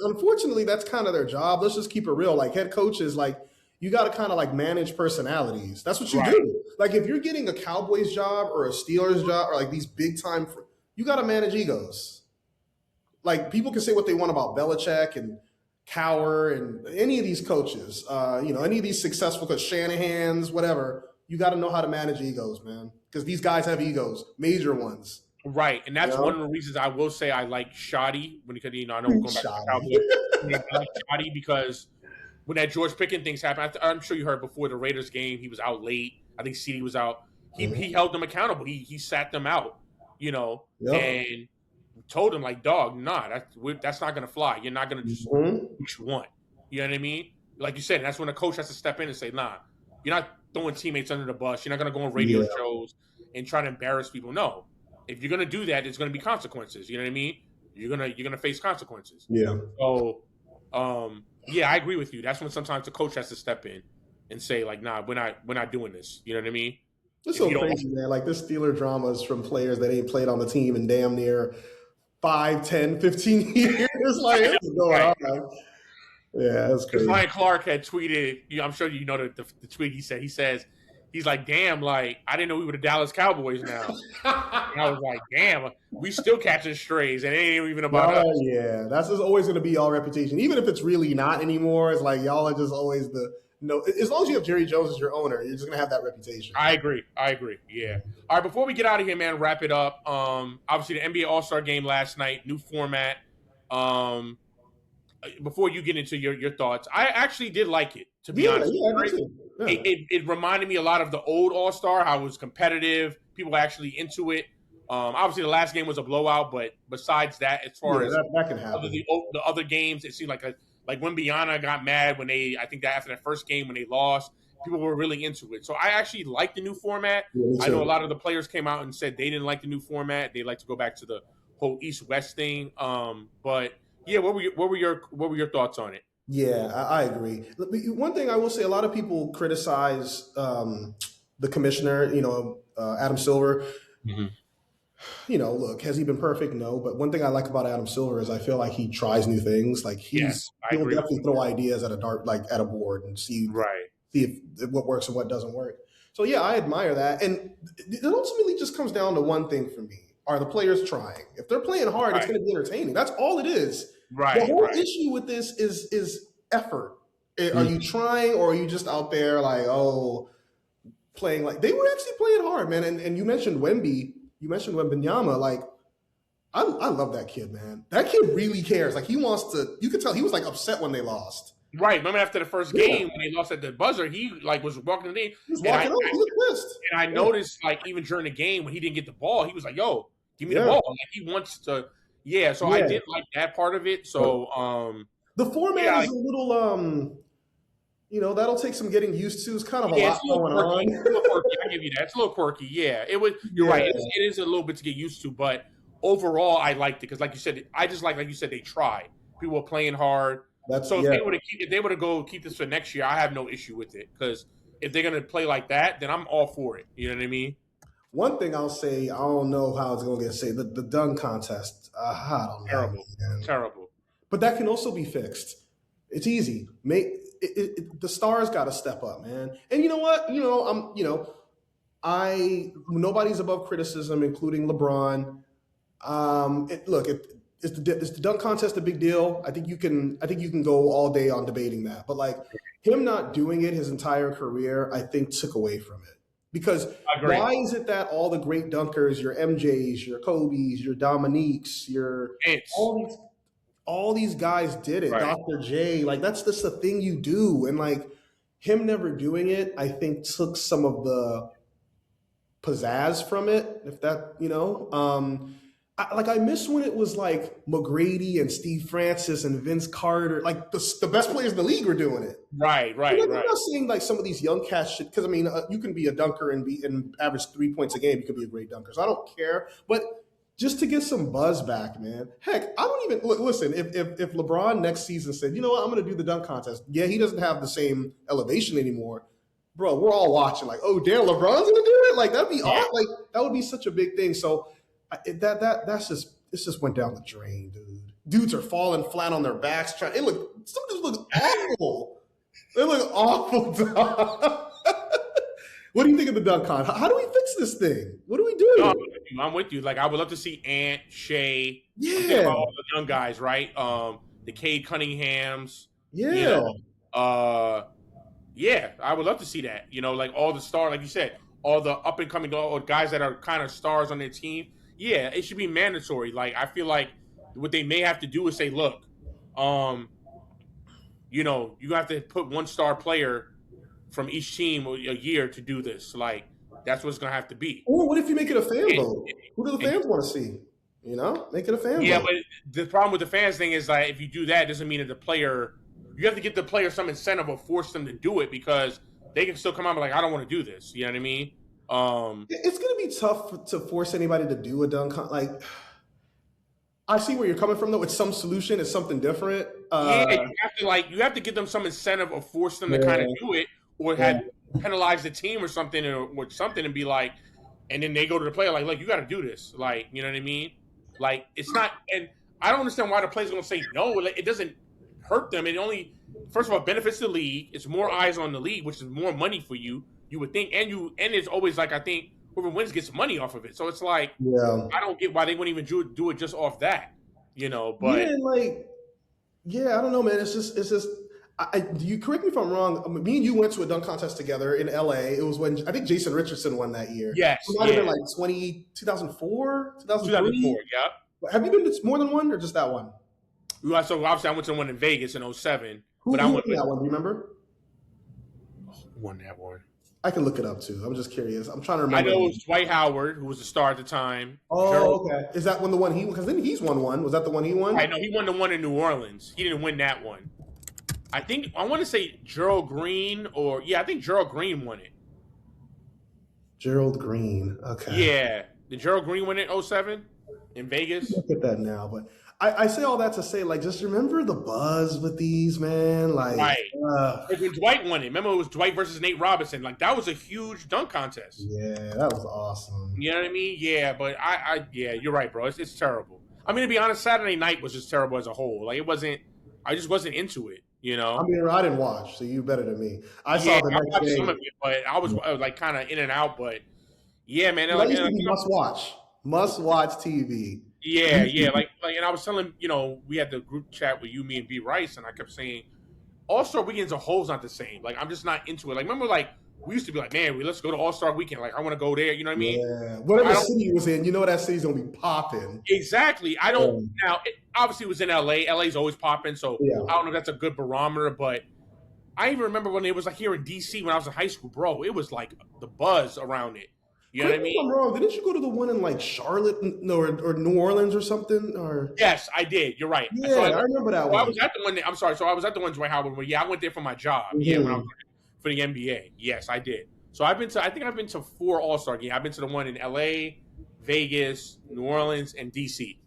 Unfortunately, that's kind of their job. Let's just keep it real. Like, head coaches, like, you got to kind of like manage personalities. That's what you do. Like, if you're getting a Cowboys job or a Steelers job or like these big time, you got to manage egos. Like, people can say what they want about Belichick and Cowher and any of these coaches, any of these successful coaches, Shanahan's, whatever. You got to know how to manage egos, man, because these guys have egos, major ones. Right, and that's one of the reasons I will say I like Shoddy because I know we're going back to Cowboys. I like Shoddy because when that George Pickens things happened, I'm sure you heard before the Raiders game, he was out late. I think CD was out. He held them accountable. He sat them out, and told him, like, dog, that's not going to fly. You're not going to just what you want. You know what I mean? Like you said, that's when a coach has to step in and say, nah, you're not throwing teammates under the bus. You're not going to go on radio shows and try to embarrass people. No. If you're going to do that, there's going to be consequences. You know what I mean? You're going to face consequences. Yeah. So, I agree with you. That's when sometimes the coach has to step in and say, like, nah, we're not doing this. You know what I mean? It's so crazy, man. Like, this Steeler drama is from players that ain't played on the team in damn near 5, 10, 15 years. Like, it's going on. Yeah, that's crazy. Ryan Clark had tweeted, I'm sure you know the tweet he said. He says, he's like, damn, like, I didn't know we were the Dallas Cowboys now. And I was like, damn, we still catching strays, and it ain't even about us. Yeah, that's just always going to be y'all reputation. Even if it's really not anymore, it's like y'all are just always as long as you have Jerry Jones as your owner, you're just going to have that reputation. I agree. Yeah. All right, before we get out of here, man, wrap it up. Obviously, the NBA All-Star game last night, new format. before you get into your thoughts, I actually did like it, to be Yeah, honest. yeah, me too. Yeah. It reminded me a lot of the old All-Star, how it was competitive, people were actually into it. Obviously, the last game was a blowout, but besides that, as far as that can happen. the other games, it seemed like when Biana got mad when I think that after that first game when they lost, people were really into it. So I actually like the new format. Yeah, I know a lot of the players came out and said they didn't like the new format. They like to go back to the whole East-West thing. But yeah, what were your thoughts on it? Yeah, I agree. One thing I will say, a lot of people criticize the commissioner, Adam Silver. Mm-hmm. Look, has he been perfect? No. But one thing I like about Adam Silver is I feel like he tries new things. Like he'll definitely throw ideas at at a board and see if what works and what doesn't work. So yeah, I admire that. And it ultimately just comes down to one thing for me. Are the players trying? If they're playing hard, it's going to be entertaining. That's all it is. Right. The whole issue with this is effort. Are you trying, or are you just out there playing like they were actually playing hard, man? And you mentioned Wemby. You mentioned Wembanyama. Like, I love that kid, man. That kid really cares. Like, he wants to. You could tell he was like upset when they lost. Right. Remember after the first game when they lost at the buzzer, he was walking the game. He was walking up. He looked pissed. And I noticed even during the game when he didn't get the ball, he was like, "Yo, give me the ball." Like he wants to. Yeah. So I did like that part of it. So the format is a little that'll take some getting used to. It's kind of a lot going on. It's a little quirky. I give you that. It's a little quirky. Yeah. It was. You're right. It is a little bit to get used to, but overall, I liked it because, like you said, I just like you said, they tried. People were playing hard. If they were to go keep this for next year, I have no issue with it because if they're gonna play like that, then I'm all for it. You know what I mean? One thing I'll say, I don't know how it's gonna get saved. The dunk contest, I don't know. Terrible. But that can also be fixed. It's easy. The stars got to step up, man. And you know what? Nobody's above criticism, including LeBron. Is the dunk contest a big deal? I think you can go all day on debating that. But like him not doing it his entire career, I think took away from it. Because why is it that all the great dunkers, your MJs, your Kobes, your Dominiques, all these guys did it. Right. Dr. J, like that's just the thing you do. And like him never doing it, I think took some of the pizzazz from it. If that, I miss when it was like McGrady and Steve Francis and Vince Carter, like the best players in the league were doing it. Right. I'm not saying like some of these young cats shit, because I mean, you can be a dunker and average 3 points a game. You could be a great dunker. So I don't care, but just to get some buzz back, man. Heck, I don't even listen. If LeBron next season said, you know what, I'm going to do the dunk contest. Yeah, he doesn't have the same elevation anymore, bro. We're all watching like, oh damn, LeBron's going to do it. Like that'd be awesome. Like that would be such a big thing. So it just went down the drain, dude. Dudes are falling flat on their backs. Some dudes look awful. They look awful, dog. What do you think of the dunk contest? How do we fix this thing? What do we do? No, I'm with you. Like I would love to see Ant, Shea, all the young guys, right? The Cade Cunninghams. Yeah. I would love to see that. Like all the stars, like you said, all the up and coming guys that are kind of stars on their team. Yeah, it should be mandatory. Like I feel like what they may have to do is say, look, you have to put one star player from each team a year to do this. Like that's what it's gonna have to be. Or what if you make it a fan vote? Who do the fans want to see? Make it a fan vote. Yeah, but the problem with the fans thing is like if you do that, it doesn't mean that the player. You have to give the player some incentive or force them to do it because they can still come out and be like, I don't want to do this. You know what I mean? It's going to be tough to force anybody to do a dunk. I see where you're coming from, though. It's some solution. It's something different. You have to give them some incentive or force them to kind of do it, or penalize the team or something, and be like, and then they go to the player like, look, you got to do this. Like, you know what I mean? Like, it's not, and I don't understand why the player's going to say no. Like, it doesn't hurt them. It only, first of all, benefits the league. It's more eyes on the league, which is more money for you. You would think, and it's always like I think whoever wins gets money off of it. So it's like I don't get why they wouldn't even do it just off that, But I don't know, man. It's just. You correct me if I'm wrong. Me and you went to a dunk contest together in LA. It was when I think Jason Richardson won that year. Yes, it might have been like 2004, 2003. 2004. Yeah. Have you been to more than one or just that one? So obviously I went to the one in Vegas in 07, Who but I won went with that one? Do you remember? who won that one. I can look it up too. I'm just curious. I'm trying to I remember. know it was Dwight Howard, who was the star at the time. Gerald. Oh, okay. Is that one the one he? Because then he's won one. Was that the one he won? I know he won the one in New Orleans. He didn't win that one. I want to say Gerald Green I think Gerald Green won it. Gerald Green. Okay. Yeah. Did Gerald Green win it 07 in Vegas? Look at that now, but I say all that to say, like, just remember the buzz with these, man. Like, right. Like when Dwight won it. Remember, it was Dwight versus Nate Robinson. Like, that was a huge dunk contest. Yeah, that was awesome. You know what I mean? Yeah, but yeah, you're right, bro. It's terrible. I mean, to be honest, Saturday night was just terrible as a whole. Like, I just wasn't into it, you know? I mean, I didn't watch, so you better than me. I saw the next watched game. some of it, but I was like kind of in and out. But yeah, man. That used to be must watch TV. Yeah, like, and I was telling, we had the group chat with you, me, and B Rice, and I kept saying, All-Star Weekend as a whole is not the same. Like, I'm just not into it. Like, remember, like, we used to be like, man, let's go to All-Star Weekend. Like, I want to go there. You know what I mean? Yeah. Whatever city you was in, you know that city's going to be popping. Exactly. I don't – now, obviously it was in L.A. L.A.'s always popping, so I don't know if that's a good barometer, but I even remember when it was, like, here in D.C. when I was in high school, bro, it was, like, the buzz around it. You know what I mean? If I'm wrong, didn't you go to the one in, like, Charlotte or New Orleans or something? Or Yes, I did. You're right. Yeah, so I remember that one. I was at the one – I'm sorry. So I was at the one Dwight Howard where, I went there for my job. Mm-hmm. Yeah, when I was for the NBA. Yes, I did. So I think I've been to 4 All-Star games. I've been to the one in LA, Vegas, New Orleans, and DC.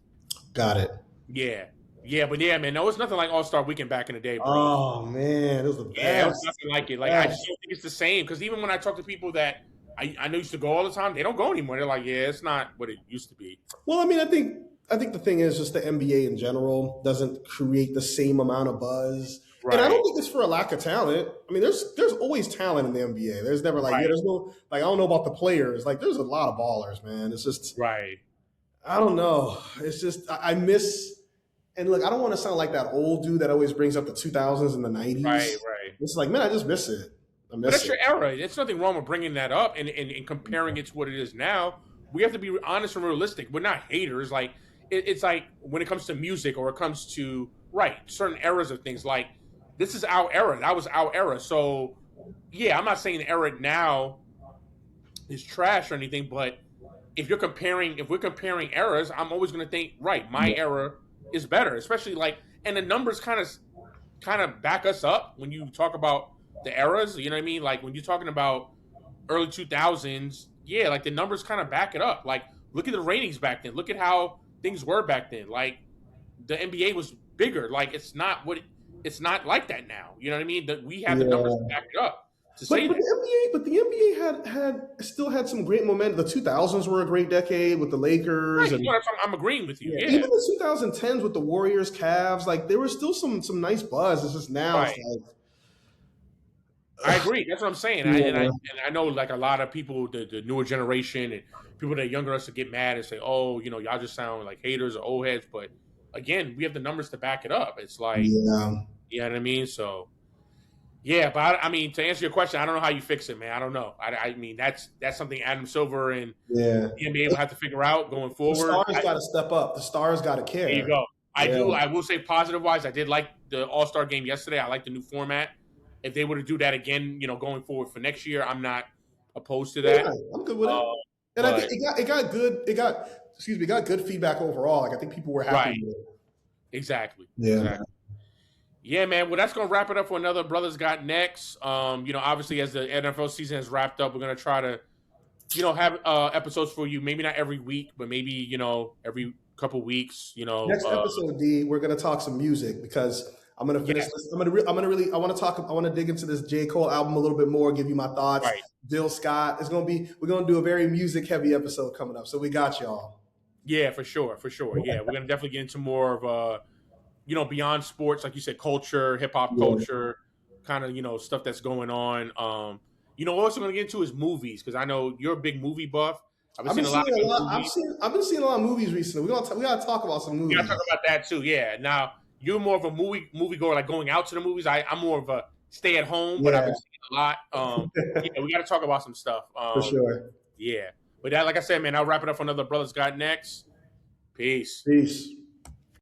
Got it. Yeah. Yeah, but yeah, man, there was nothing like All-Star Weekend back in the day, bro. Oh, man, it was the best. Yeah, it was nothing like it. Like, I just don't think it's the same. Because even when I talk to people that I know used to go all the time, they don't go anymore. They're like, yeah, it's not what it used to be. Well, I mean, I think the thing is just the NBA in general doesn't create the same amount of buzz. Right. And I don't think it's for a lack of talent. I mean, there's always talent in the NBA. There's never like, there's no, like, I don't know about the players. Like, there's a lot of ballers, man. It's just, right. I don't know. It's just, I miss, and look, I don't want to sound like that old dude that always brings up the 2000s and the 90s. Right. It's like, man, I just miss it. But that's your era. There's nothing wrong with bringing that up and comparing it to what it is now. We have to be honest and realistic. We're not haters. Like, it's like when it comes to music or it comes to, certain eras of things, like, this is our era. That was our era. So, yeah, I'm not saying the era now is trash or anything, but if we're comparing eras, I'm always going to think, my era is better, especially and the numbers kind of back us up when you talk about the eras. You know what I mean? Like when you're talking about early 2000s, yeah, like the numbers kind of back it up. Like, look at the ratings back then. Look at how things were back then. Like, the NBA was bigger. Like, it's not like that now. You know what I mean? That we have the numbers to back it up. But the NBA still had some great momentum. The 2000s were a great decade with the Lakers. Right, I'm agreeing with you. Yeah. Even the 2010s with the Warriors, Cavs, like there was still some nice buzz. It's just now it's like, I agree. That's what I'm saying. Yeah. I know like a lot of people, the newer generation and people that are younger us to get mad and say, oh, y'all just sound like haters or old heads. But again, we have the numbers to back it up. It's like, you know what I mean? So, yeah, but I mean, to answer your question, I don't know how you fix it, man. I don't know. I mean, that's something Adam Silver and the NBA will have to figure out going forward. The stars got to step up. The stars got to care. There you go. I will say positive-wise, I did like the All-Star game yesterday. I like the new format. If they were to do that again, going forward for next year, I'm not opposed to that. Yeah, I'm good with it. And I think it got good feedback overall. Like I think people were happy with it. Exactly. Yeah. Exactly. Yeah, man. Well, that's going to wrap it up for another Brothers Got Next. Obviously, as the NFL season has wrapped up, we're going to try to, have episodes for you. Maybe not every week, but maybe, every couple weeks, Next episode, D, we're going to talk some music because I'm going to finish this. I want to dig into this J. Cole album a little bit more, give you my thoughts. Right. Bill Scott. We're going to do a very music heavy episode coming up. So we got y'all. Yeah, for sure. Yeah, we're going to definitely get into more of beyond sports, like you said, culture, hip hop culture, kind of, stuff that's going on. What also going to get into is movies, because I know you're a big movie buff. I've been seeing a lot of movies recently. We got to talk about some movies. We got to talk about that too. Yeah. Now you're more of a movie goer, like going out to the movies. I'm more of a stay at home, but I've been seeing a lot. We got to talk about some stuff. For sure. Yeah. But like I said, man, I'll wrap it up for another Brothers Got Next. Peace. Peace.